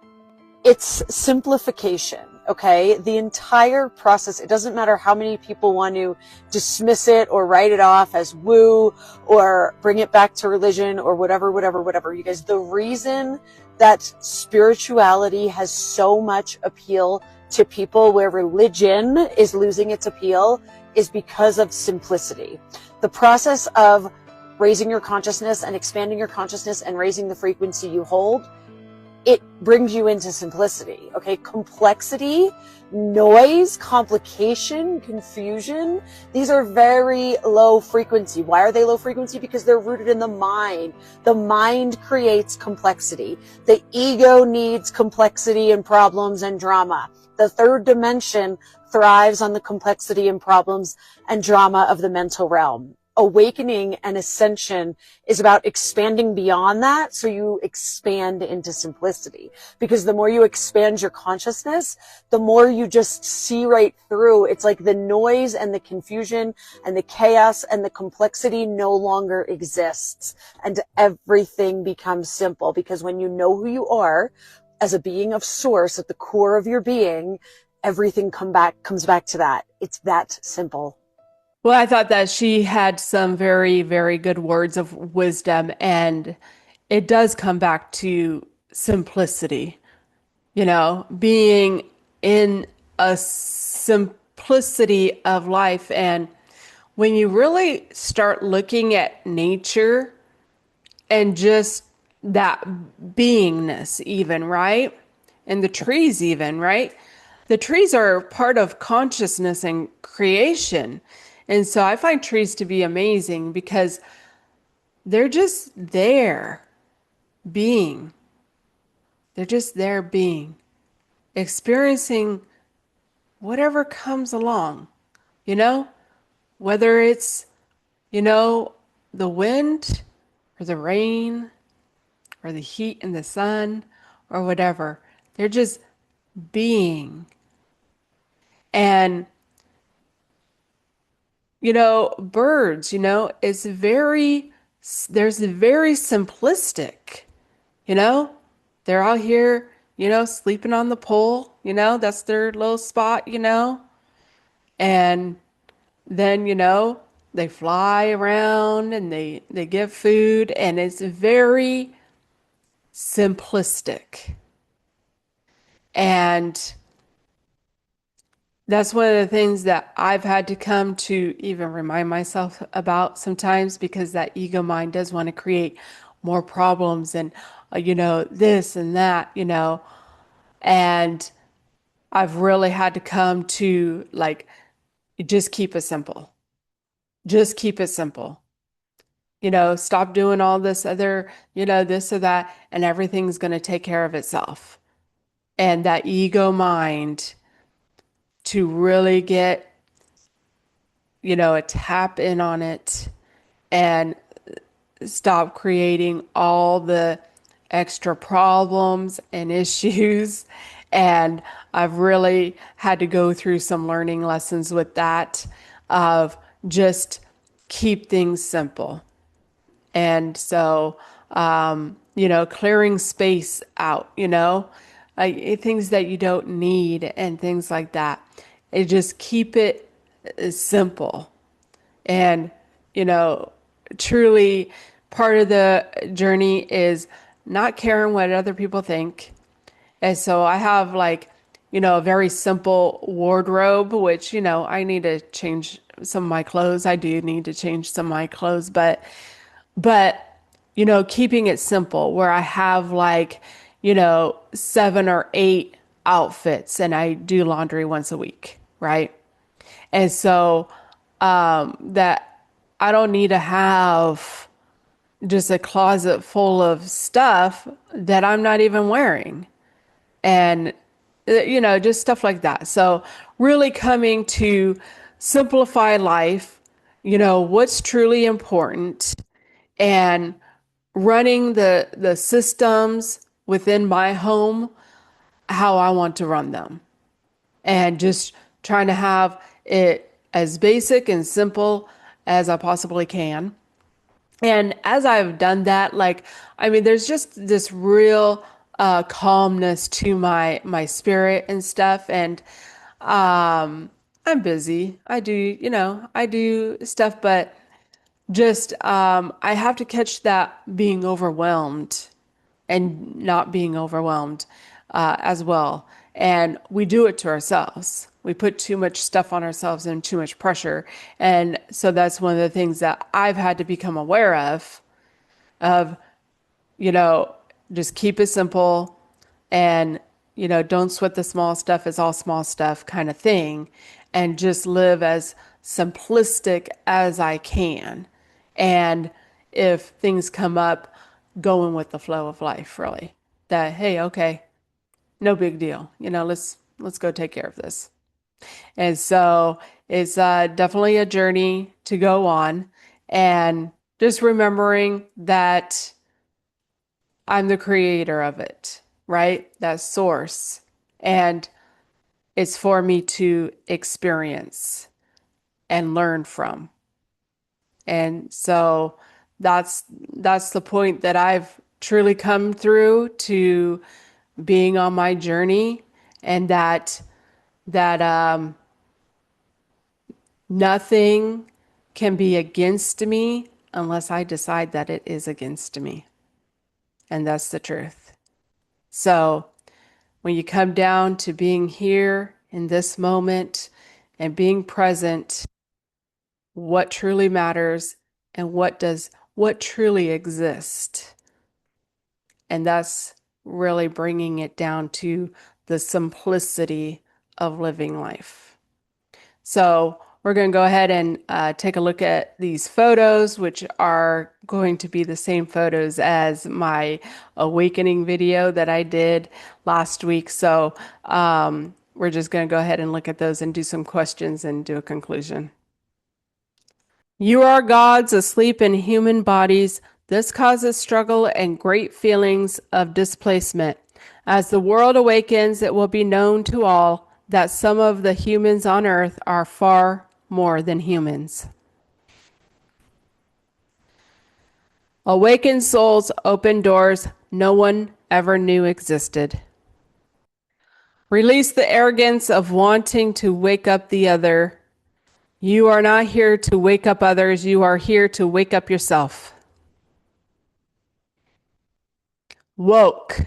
It's simplification, okay? The entire process, it doesn't matter how many people want to dismiss it or write it off as woo or bring it back to religion or whatever. You guys, the reason that spirituality has so much appeal to people where religion is losing its appeal is because of simplicity. The process of raising your consciousness and expanding your consciousness and raising the frequency you hold, it brings you into simplicity, okay? Complexity, noise, complication, confusion, these are very low frequency. Why are they low frequency? Because they're rooted in the mind. The mind creates complexity. The ego needs complexity and problems and drama. The third dimension thrives on the complexity and problems and drama of the mental realm. Awakening and ascension is about expanding beyond that, so you expand into simplicity. Because the more you expand your consciousness, the more you just see right through. It's like the noise and the confusion and the chaos and the complexity no longer exists, and everything becomes simple. Because when you know who you are as a being of source at the core of your being, everything comes back to that. It's that simple. Well, I thought that she had some very, very good words of wisdom, and it does come back to simplicity, being in a simplicity of life. And when you really start looking at nature and just that beingness even, right? And the trees even, right? The trees are part of consciousness and creation. And so I find trees to be amazing because they're just there being. They're just there being, experiencing whatever comes along, whether it's, the wind or the rain or the heat and the sun or whatever. They're just being. And birds, there's very simplistic, they're out here, sleeping on the pole, that's their little spot, and then, they fly around and they get food, and it's very simplistic. And that's one of the things that I've had to come to even remind myself about sometimes, because that ego mind does want to create more problems and, this and that, and I've really had to come to like, just keep it simple. Just keep it simple. Stop doing all this other, this or that, and everything's going to take care of itself. And that ego mind to really get, a tap in on it and stop creating all the extra problems and issues. And I've really had to go through some learning lessons with that, of just keep things simple. And so, clearing space out, things that you don't need and things like that. And just keep it simple. And, truly part of the journey is not caring what other people think. And so I have a very simple wardrobe, which, I need to change some of my clothes. I do need to change some of my clothes, but keeping it simple, where I have 7 or 8 outfits, and I do laundry once a week, right? And so that I don't need to have just a closet full of stuff that I'm not even wearing. And, just stuff like that. So really coming to simplify life, what's truly important, and running the systems within my home how I want to run them, and just trying to have it as basic and simple as I possibly can. And as I've done that, there's just this real calmness to my spirit and stuff. And I'm busy. I do stuff, but just I have to catch that being overwhelmed and not being overwhelmed as well. And we do it to ourselves. We put too much stuff on ourselves and too much pressure. And so that's one of the things that I've had to become aware of, just keep it simple, and, don't sweat the small stuff, it's all small stuff kind of thing, and just live as simplistic as I can. And if things come up, going with the flow of life, really. That, hey, okay, no big deal. Let's go take care of this. And so it's definitely a journey to go on, and just remembering that I'm the creator of it, right? That source. And it's for me to experience and learn from. And so that's the point that I've truly come through to being on my journey, and that nothing can be against me unless I decide that it is against me. And that's the truth. So when you come down to being here in this moment and being present, what truly matters and what truly exists. And that's really bringing it down to the simplicity of living life. So we're going to go ahead and take a look at these photos, which are going to be the same photos as my awakening video that I did last week. So we're just going to go ahead and look at those and do some questions and do a conclusion. You are gods asleep in human bodies. This causes struggle and great feelings of displacement. As the world awakens, it will be known to all that some of the humans on earth are far more than humans. Awakened souls open doors no one ever knew existed. Release the arrogance of wanting to wake up the other. You are not here to wake up others. You are here to wake up yourself. Woke.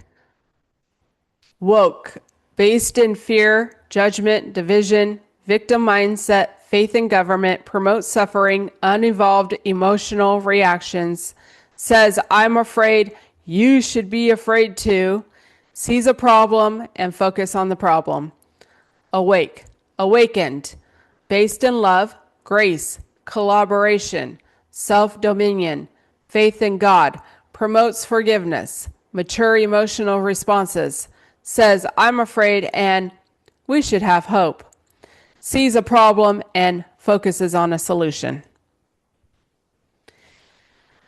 Woke. Based in fear, judgment, division, victim mindset, faith in government, promotes suffering, unevolved emotional reactions, says, I'm afraid, you should be afraid too, sees a problem and focus on the problem. Awake. Awakened. Based in love, grace, collaboration, self-dominion, faith in God, promotes forgiveness, mature emotional responses, says, I'm afraid and we should have hope, sees a problem and focuses on a solution.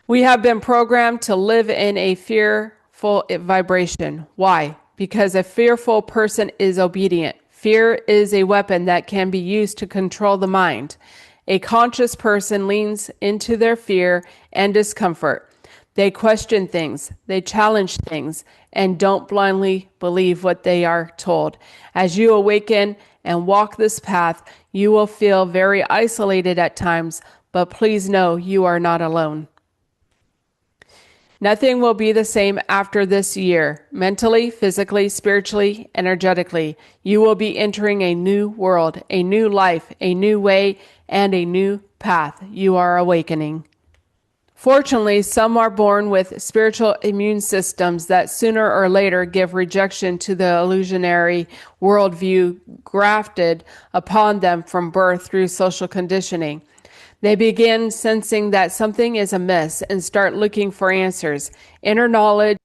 We have been programmed to live in a fearful vibration. Why? Because a fearful person is obedient. Fear is a weapon that can be used to control the mind. A conscious person leans into their fear and discomfort. They question things, they challenge things, and don't blindly believe what they are told. As you awaken and walk this path, you will feel very isolated at times, but please know you are not alone. Nothing will be the same after this year. Mentally, physically, spiritually, energetically, you will be entering a new world, a new life, a new way, and a new path. You are awakening. Fortunately, some are born with spiritual immune systems that sooner or later give rejection to the illusionary worldview grafted upon them from birth through social conditioning. They begin sensing that something is amiss and start looking for answers. Inner knowledge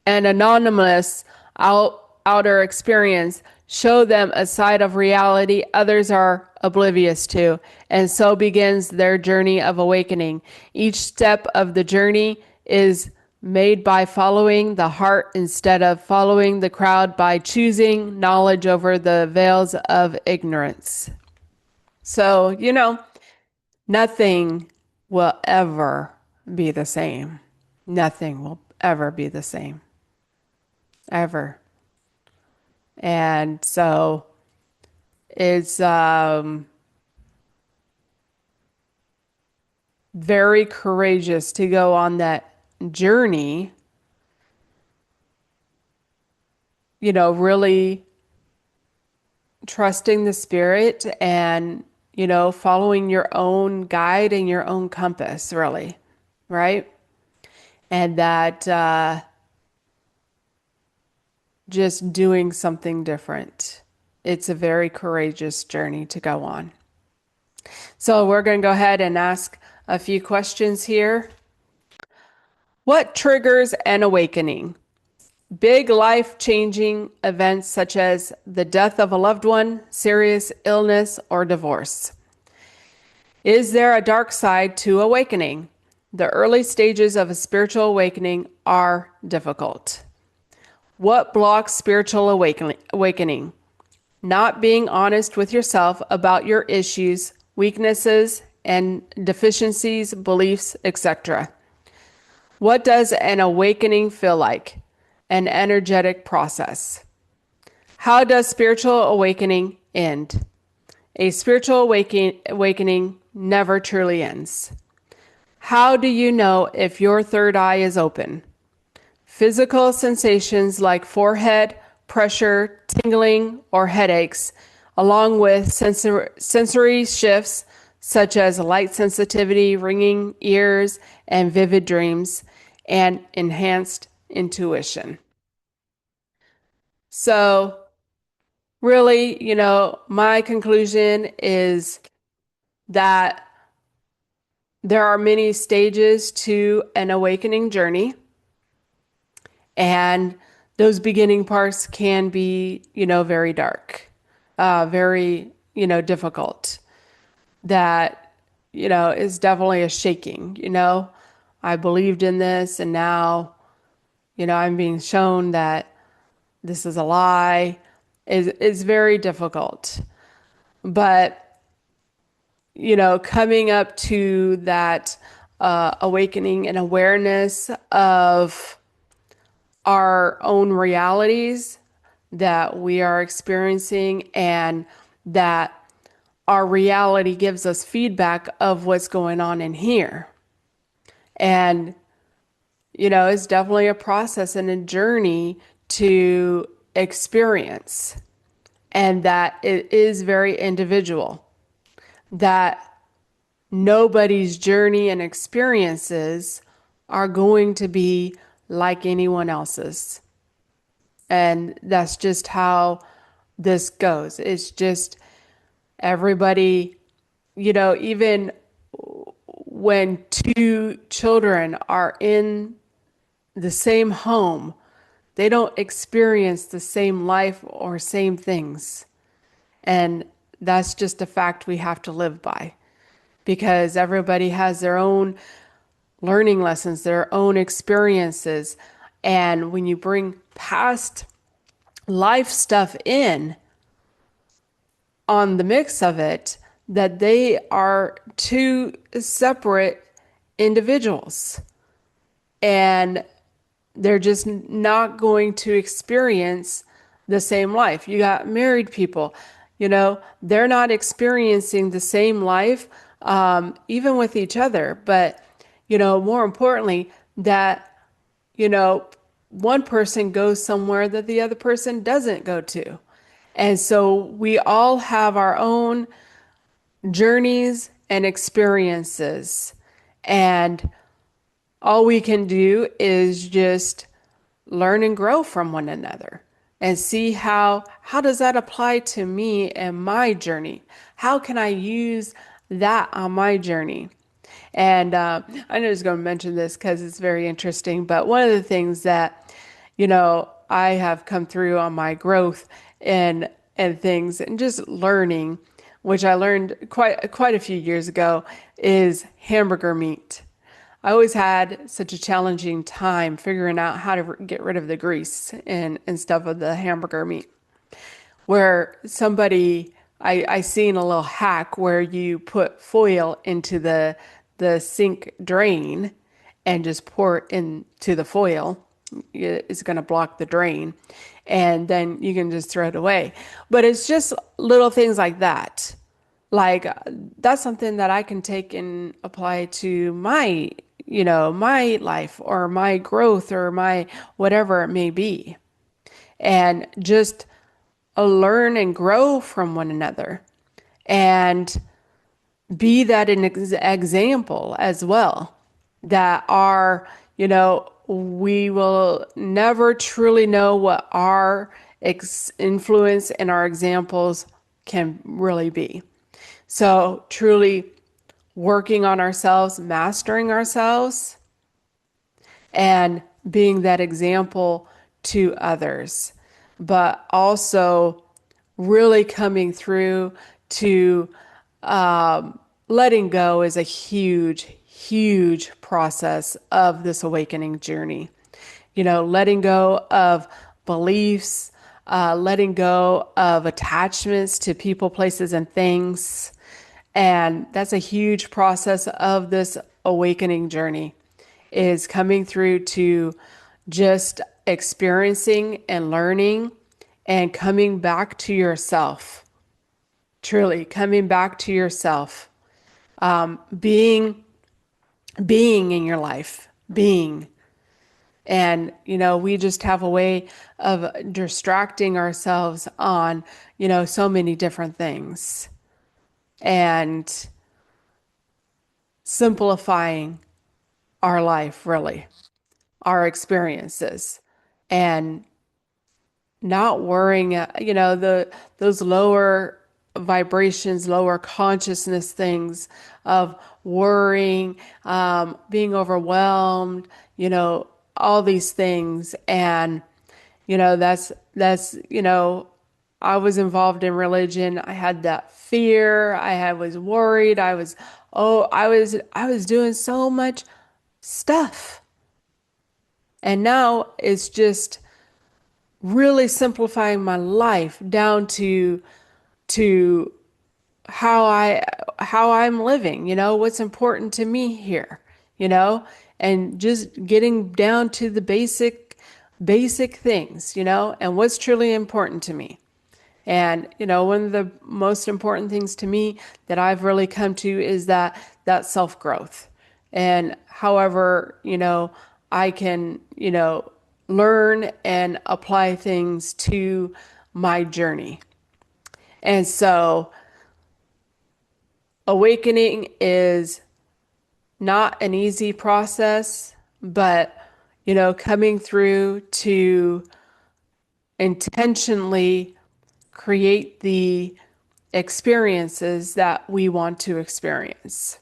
and anonymous outer experience show them a side of reality others are oblivious to, and so begins their journey of awakening. Each step of the journey is made by following the heart instead of following the crowd, by choosing knowledge over the veils of ignorance. So, nothing will ever be the same. Nothing will ever be the same. Ever. And so it's very courageous to go on that journey, really trusting the spirit and following your own guide and your own compass, really, right? And that just doing something different. It's a very courageous journey to go on. So we're going to go ahead and ask a few questions here. What triggers an awakening? Big life-changing events such as the death of a loved one, serious illness, or divorce. Is there a dark side to awakening? The early stages of a spiritual awakening are difficult. What blocks spiritual awakening? Not being honest with yourself about your issues, weaknesses, and deficiencies, beliefs, etc. What does an awakening feel like? An energetic process. How does spiritual awakening end? A spiritual awakening never truly ends. How do you know if your third eye is open? Physical sensations like forehead, pressure, tingling, or headaches, along with sensory shifts such as light sensitivity, ringing ears, and vivid dreams, and enhanced intuition. So really, my conclusion is that there are many stages to an awakening journey, and those beginning parts can be, very dark, very, difficult. That, is definitely a shaking, I believed in this, and now, I'm being shown that this is a lie. Is very difficult. But, coming up to that awakening and awareness of our own realities that we are experiencing, and that our reality gives us feedback of what's going on in here. And, it's definitely a process and a journey to experience, and that it is very individual, that nobody's journey and experiences are going to be like anyone else's. And that's just how this goes. It's just everybody, even when two children are in the same home, they don't experience the same life or same things. And that's just a fact we have to live by, because everybody has their own learning lessons, their own experiences. And when you bring past life stuff in on the mix of it, that they are two separate individuals. And they're just not going to experience the same life. You got married people, they're not experiencing the same life, even with each other. But, more importantly, that, one person goes somewhere that the other person doesn't go to. And so we all have our own journeys and experiences. And all we can do is just learn and grow from one another and see how does that apply to me and my journey? How can I use that on my journey? And I was going to mention this because it's very interesting, but one of the things that, I have come through on my growth and things and just learning, which I learned quite a few years ago, is hamburger meat. I always had such a challenging time figuring out how to get rid of the grease and stuff of the hamburger meat. Where I seen a little hack where you put foil into the sink drain and just pour it into the foil. It's going to block the drain, and then you can just throw it away. But it's just little things like that. Like, that's something that I can take and apply to my life or my growth or my whatever it may be. And just learn and grow from one another and be that an example as well, that we will never truly know what our influence and our examples can really be. So truly working on ourselves, mastering ourselves, and being that example to others, but also really coming through to letting go is a huge, huge process of this awakening journey. Letting go of beliefs, letting go of attachments to people, places, and things. And that's a huge process of this awakening journey, is coming through to just experiencing and learning and coming back to yourself. Truly coming back to yourself. Being in your life. And, we just have a way of distracting ourselves on, so many different things. And simplifying our life, really, our experiences, and not worrying, those lower vibrations, lower consciousness things of worrying, being overwhelmed, all these things. And, that's, I was involved in religion. I had that fear. I was worried. I was doing so much stuff. And now it's just really simplifying my life down to how I'm living, what's important to me here, and just getting down to the basic things, and what's truly important to me. And, one of the most important things to me that I've really come to is that self-growth. And however, I can, learn and apply things to my journey. And so awakening is not an easy process, but, coming through to intentionally create the experiences that we want to experience.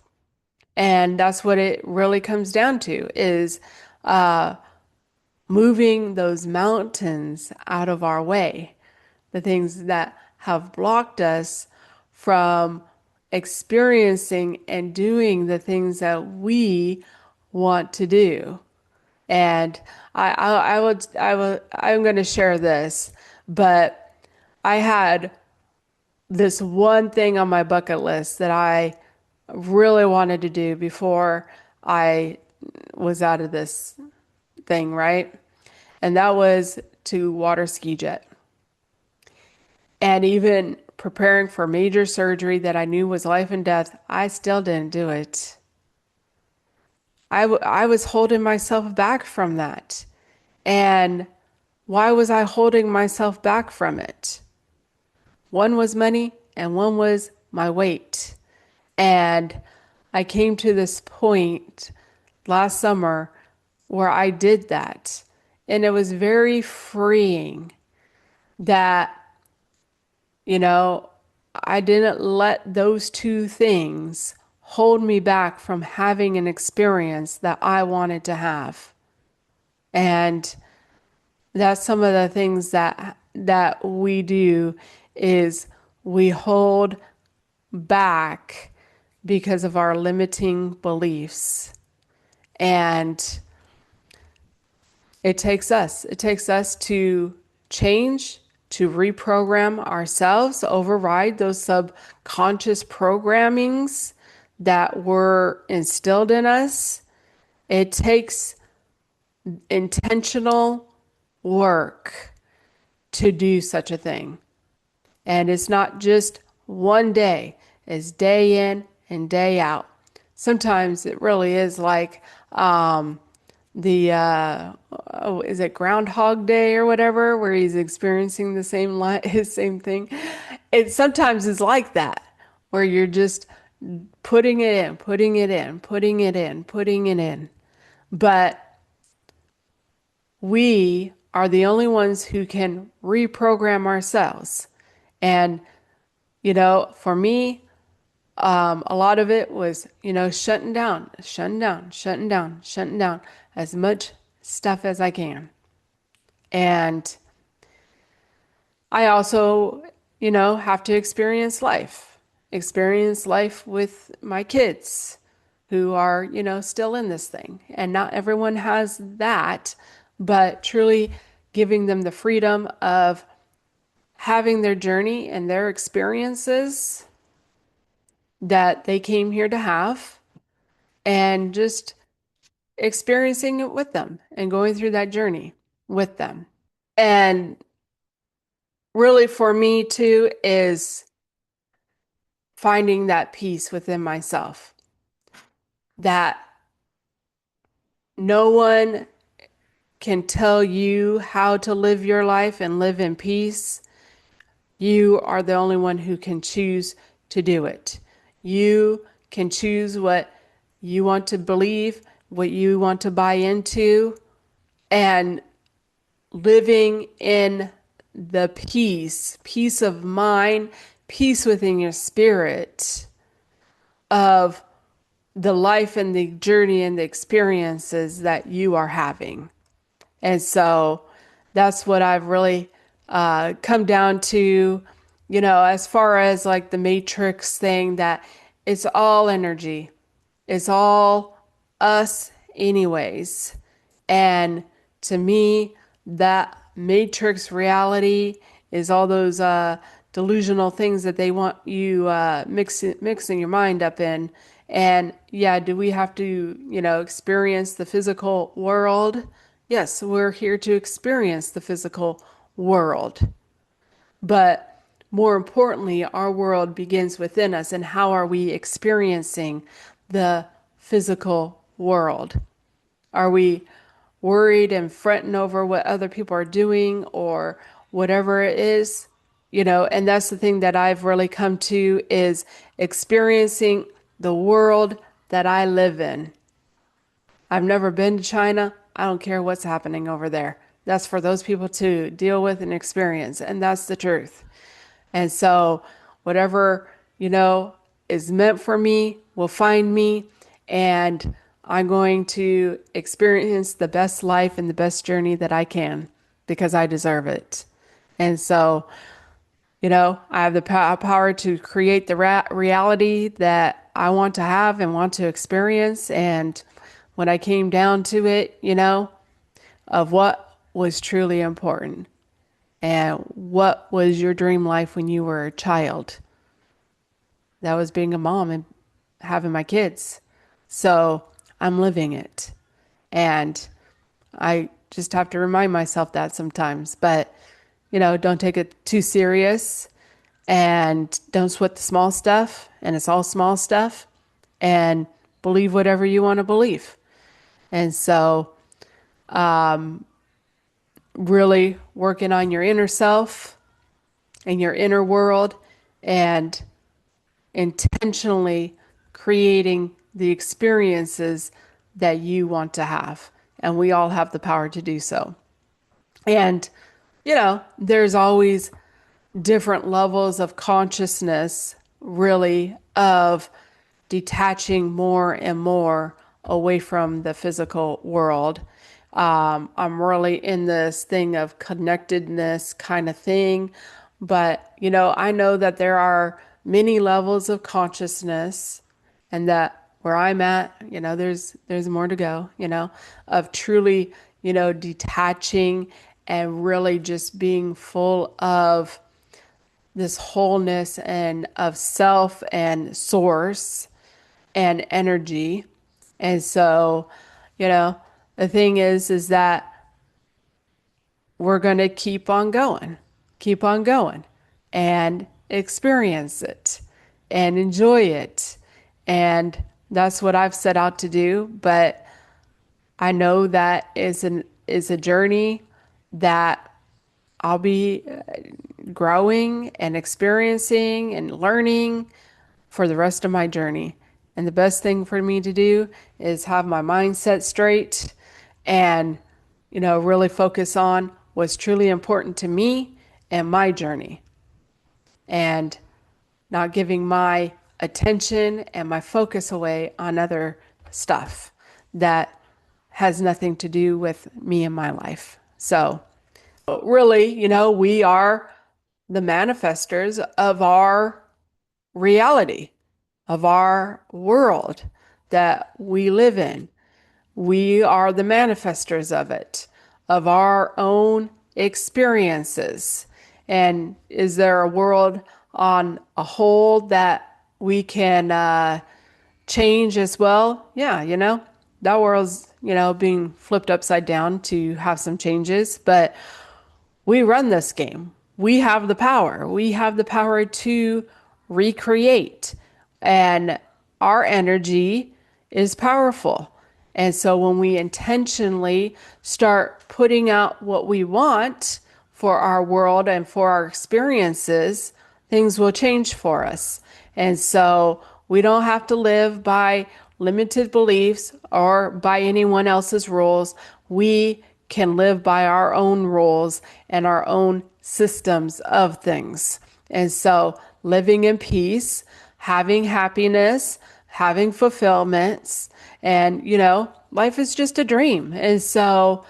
And that's what it really comes down to, is moving those mountains out of our way, the things that have blocked us from experiencing and doing the things that we want to do. And I'm going to share this, but I had this one thing on my bucket list that I really wanted to do before I was out of this thing, right? And that was to water ski jet. And even preparing for major surgery that I knew was life and death, I still didn't do it. I was holding myself back from that. And why was I holding myself back from it? One was money and one was my weight. And I came to this point last summer where I did that. And it was very freeing that, I didn't let those two things hold me back from having an experience that I wanted to have. And that's some of the things that we do, is we hold back because of our limiting beliefs. And it takes us to change, to reprogram ourselves, override those subconscious programmings that were instilled in us. It takes intentional work to do such a thing. And it's not just one day, it's day in and day out. Sometimes it really is like is it Groundhog Day or whatever, where he's experiencing the same thing. It sometimes is like that, where you're just putting it in, putting it in, putting it in, putting it in. But we are the only ones who can reprogram ourselves. And, for me, a lot of it was, shutting down as much stuff as I can. And I also, have to experience life with my kids who are, still in this thing. And not everyone has that, but truly giving them the freedom of having their journey and their experiences that they came here to have, and just experiencing it with them and going through that journey with them. And really for me too is finding that peace within myself, that no one can tell you how to live your life and live in peace. You are the only one who can choose to do it. You can choose what you want to believe, what you want to buy into, and living in the peace of mind, peace within your spirit of the life and the journey and the experiences that you are having. And so that's what I've really come down to, as far as like the matrix thing, that it's all energy. It's all us anyways. And to me, that matrix reality is all those delusional things that they want you mixing your mind up in. And yeah, do we have to, experience the physical world? Yes, we're here to experience the physical world. But more importantly, our world begins within us. And how are we experiencing the physical world? Are we worried and fretting over what other people are doing or whatever it is? And that's the thing that I've really come to is experiencing the world that I live in. I've never been to China. I don't care what's happening over there. That's for those people to deal with and experience. And that's the truth. And so whatever, is meant for me will find me. And I'm going to experience the best life and the best journey that I can because I deserve it. And so, I have the power to create the reality that I want to have and want to experience. And when I came down to it, of what was truly important and what was your dream life when you were a child, that was being a mom and having my kids. So I'm living it. And I just have to remind myself that sometimes. But, don't take it too serious and don't sweat the small stuff. And it's all small stuff. And believe whatever you want to believe. And so really working on your inner self and your inner world and intentionally creating the experiences that you want to have. And we all have the power to do so. And, there's always different levels of consciousness, really, of detaching more and more away from the physical world. I'm really in this thing of connectedness kind of thing. But, I know that there are many levels of consciousness and that where I'm at, there's more to go, of truly, detaching and really just being full of this wholeness and of self and source and energy. And so, the thing is that we're going to keep on going and experience it and enjoy it. And that's what I've set out to do. But I know that is a journey that I'll be growing and experiencing and learning for the rest of my journey. And the best thing for me to do is have my mindset straight and, really focus on what's truly important to me and my journey. And not giving my attention and my focus away on other stuff that has nothing to do with me and my life. So really, we are the manifestors of our reality, of our world that we live in. We are the manifestors of it, of our own experiences. And is there a world on a whole that we can change as well? Yeah, that world's, being flipped upside down to have some changes, but we run this game. We have the power. We have the power to recreate, and our energy is powerful. And so when we intentionally start putting out what we want for our world and for our experiences, things will change for us. And so we don't have to live by limited beliefs or by anyone else's rules. We can live by our own rules and our own systems of things. And so living in peace, having happiness, having fulfillments, and, life is just a dream. And so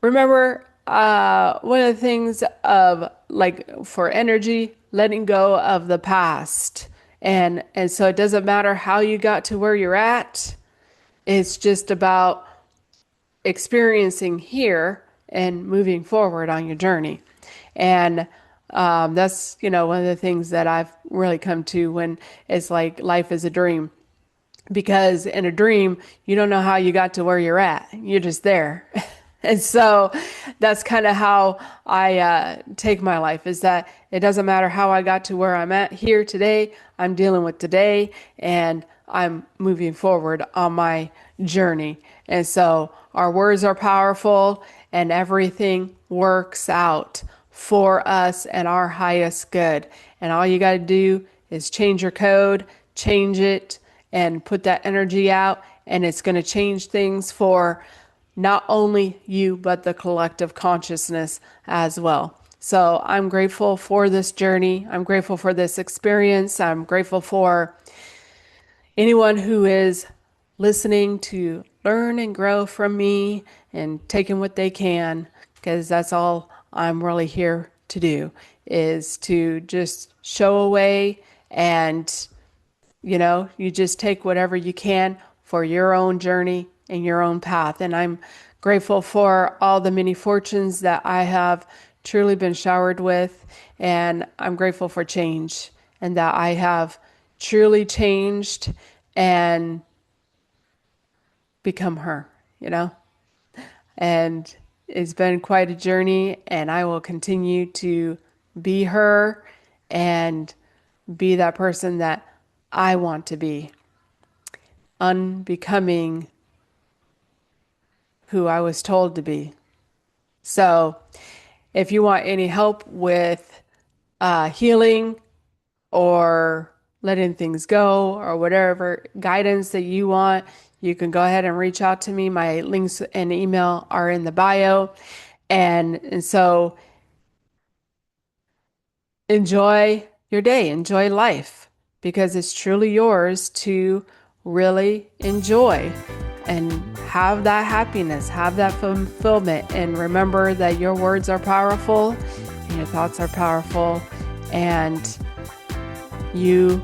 remember, one of the things of for energy, letting go of the past. And so it doesn't matter how you got to where you're at. It's just about experiencing here and moving forward on your journey. And that's, one of the things that I've really come to when it's like life is a dream. Because in a dream, you don't know how you got to where you're at. You're just there. And so that's kind of how I take my life, is that it doesn't matter how I got to where I'm at here today. I'm dealing with today, and I'm moving forward on my journey. And so our words are powerful, and everything works out for us and our highest good. And all you got to do is change your code, change it, and put that energy out, and it's going to change things for not only you, but the collective consciousness as well. So I'm grateful for this journey. I'm grateful for this experience. I'm grateful for anyone who is listening to learn and grow from me and taking what they can, because that's all I'm really here to do, is to just show a way, and you just take whatever you can for your own journey and your own path. And I'm grateful for all the many fortunes that I have truly been showered with. And I'm grateful for change, and that I have truly changed and become her, And it's been quite a journey, and I will continue to be her and be that person that I want to be, unbecoming who I was told to be. So if you want any help with healing or letting things go, or whatever guidance that you want, you can go ahead and reach out to me. My links and email are in the bio. And so enjoy your day, enjoy life, because it's truly yours to really enjoy and have that happiness, have that fulfillment. And remember that your words are powerful and your thoughts are powerful, and you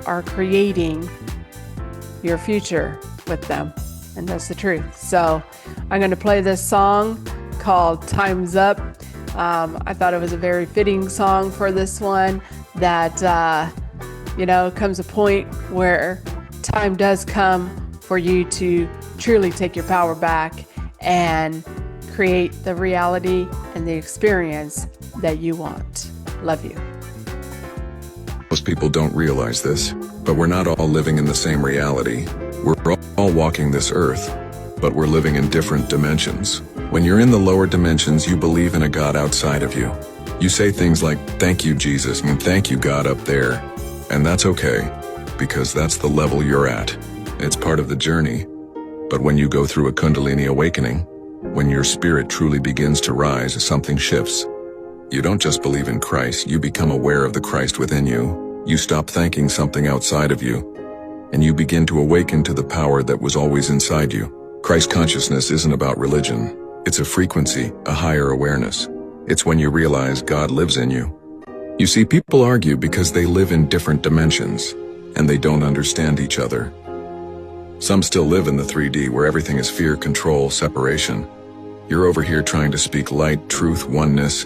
are creating your future with them. And that's the truth. So I'm going to play this song called Time's Up. I thought it was a very fitting song for this one, that, comes a point where time does come for you to truly take your power back and create the reality and the experience that you want. Love you. Most people don't realize this, but we're not all living in the same reality. We're all walking this earth, but we're living in different dimensions. When you're in the lower dimensions, you believe in a God outside of you. You say things like, "Thank you, Jesus," and "Thank you, God," up there. And that's okay, because that's the level you're at. It's part of the journey. But when you go through a Kundalini awakening, when your spirit truly begins to rise, something shifts. You don't just believe in Christ, you become aware of the Christ within you. You stop thanking something outside of you, and you begin to awaken to the power that was always inside you. Christ consciousness isn't about religion. It's a frequency, a higher awareness. It's when you realize God lives in you. You see, people argue because they live in different dimensions, and they don't understand each other. Some still live in the 3D, where everything is fear, control, separation. You're over here trying to speak light, truth, oneness,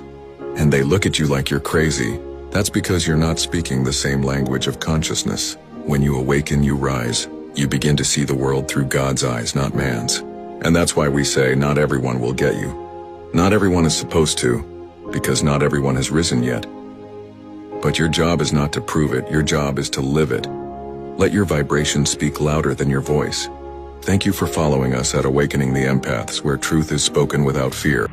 and they look at you like you're crazy. That's because you're not speaking the same language of consciousness. When you awaken, you rise. You begin to see the world through God's eyes, not man's. And that's why we say not everyone will get you. Not everyone is supposed to, because not everyone has risen yet. But your job is not to prove it, your job is to live it. Let your vibration speak louder than your voice. Thank you for following us at Awakening the Empaths, where truth is spoken without fear.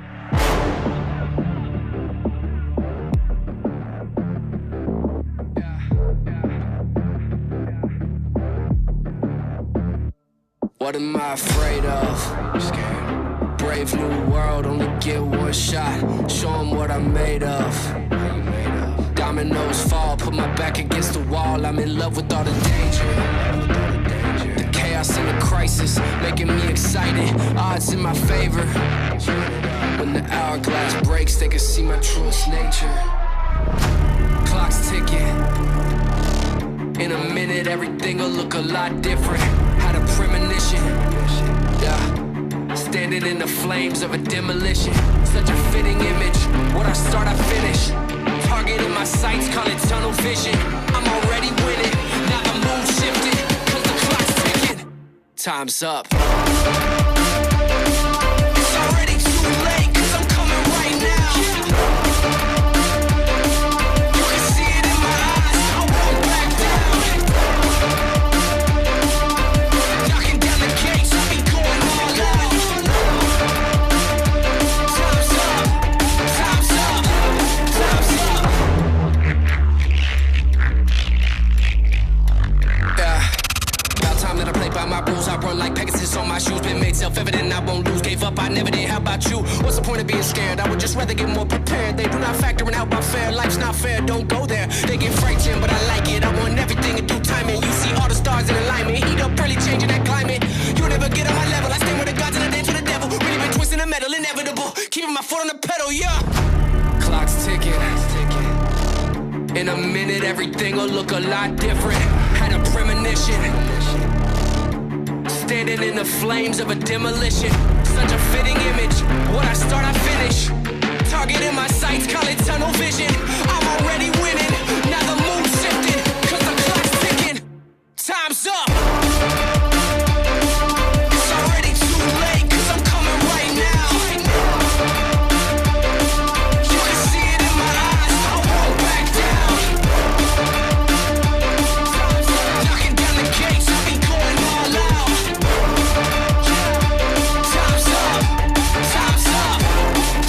What am I afraid of? Brave new world, only get one shot. Show 'em what I'm made of. Dominoes fall, put my back against the wall. I'm in love with all the danger. The chaos and the crisis, making me excited. Odds in my favor. When the hourglass breaks, they can see my truest nature. Clock's ticking. In a minute, everything will look a lot different. Had a premonition, yeah. Standing in the flames of a demolition. Such a fitting image. What I start, I finish. Target in my sights, call it tunnel vision. I'm already winning, now the mood shifted. Cause the clock's ticking. Time's up. It's already self-evident I won't lose. Gave up, I never did. How about you? What's the point of being scared? I would just rather get more prepared. They do not factor in how about fair. Life's not fair, don't go there. They get frightened, but I like it. I want everything in due timing. You see all the stars in alignment. Heat up early, changing that climate. You'll never get on my level. I stand with the gods and I dance with the devil. Really been twisting the metal, inevitable. Keeping my foot on the pedal, yeah. Clock's ticking. In a minute, everything will look a lot different. Had a premonition. Standing in the flames of a demolition. Such a fitting image. What I start, I finish. Target in my sights, call it tunnel vision. I'm already winning. Now the mood's shifting. Cause the clock's ticking. Time's up. It's already too late. Cause I'm coming right now. You can see it in my eyes. I won't back down. Knocking down the gates. I'll be going all out. Time's up. Time's up.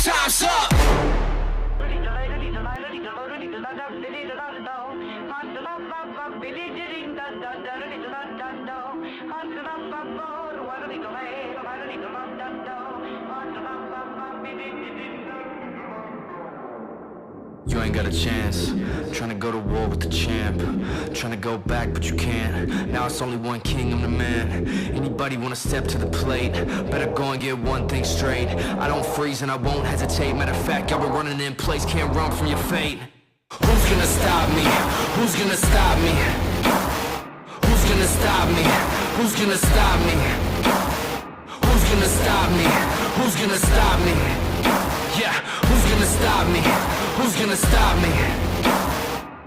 Time's up. You ain't got a chance. Trying to go to war with the champ. Trying to go back, but you can't. Now it's only one king, I'm the man. Anybody wanna step to the plate? Better go and get one thing straight. I don't freeze and I won't hesitate. Matter of fact, y'all been running in place, can't run from your fate. Who's gonna stop me? Who's gonna stop me? Who's gonna stop me? Who's gonna stop me? Who's gonna stop me? Who's gonna stop me? Yeah, who's gonna stop me? Who's gonna stop me?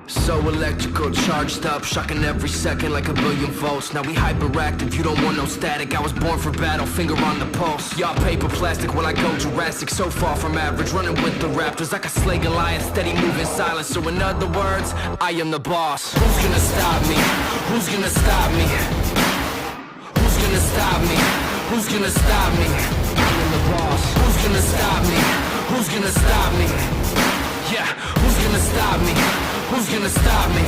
So electrical, charged up, shocking every second like a billion volts. Now we hyperactive, you don't want no static. I was born for battle, finger on the pulse. Y'all paper plastic while I go Jurassic. So far from average, running with the raptors like a slaying lion, steady moving silence. So in other words, I am the boss. Who's gonna stop me? Who's gonna stop me? Who's gonna stop me? Who's gonna stop me? I am the boss. Who's gonna stop me? Who's gonna stop me? Yeah, who's gonna stop me? Who's gonna stop me?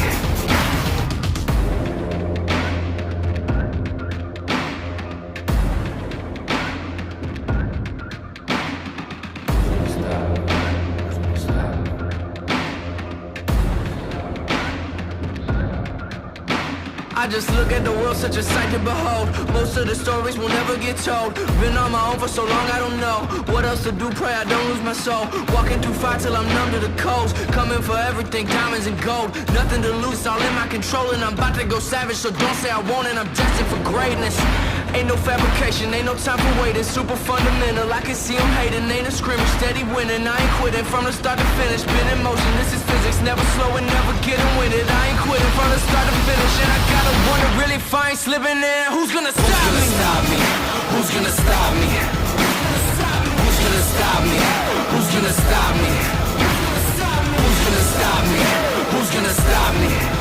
I just look at the world, such a sight to behold. Most of the stories will never get told. Been on my own for so long, I don't know what else to do, pray I don't lose my soul. Walking through fire till I'm numb to the coast. Coming for everything, diamonds and gold. Nothing to lose, all in my control. And I'm about to go savage, so don't say I won't. And I'm destined for greatness. Ain't no fabrication, ain't no time for waiting. Super fundamental, I can see them hating. Ain't a scrimmage, steady winning. I ain't quitting from the start to finish. Been in motion, this is physics. Never slowing, never getting with it. I ain't quitting from the start to finish. And I gotta wonder, really fine slipping in. Who's gonna stop me? Who's gonna stop me? Who's gonna stop me? Who's gonna stop me? Who's gonna stop me? Who's gonna stop me?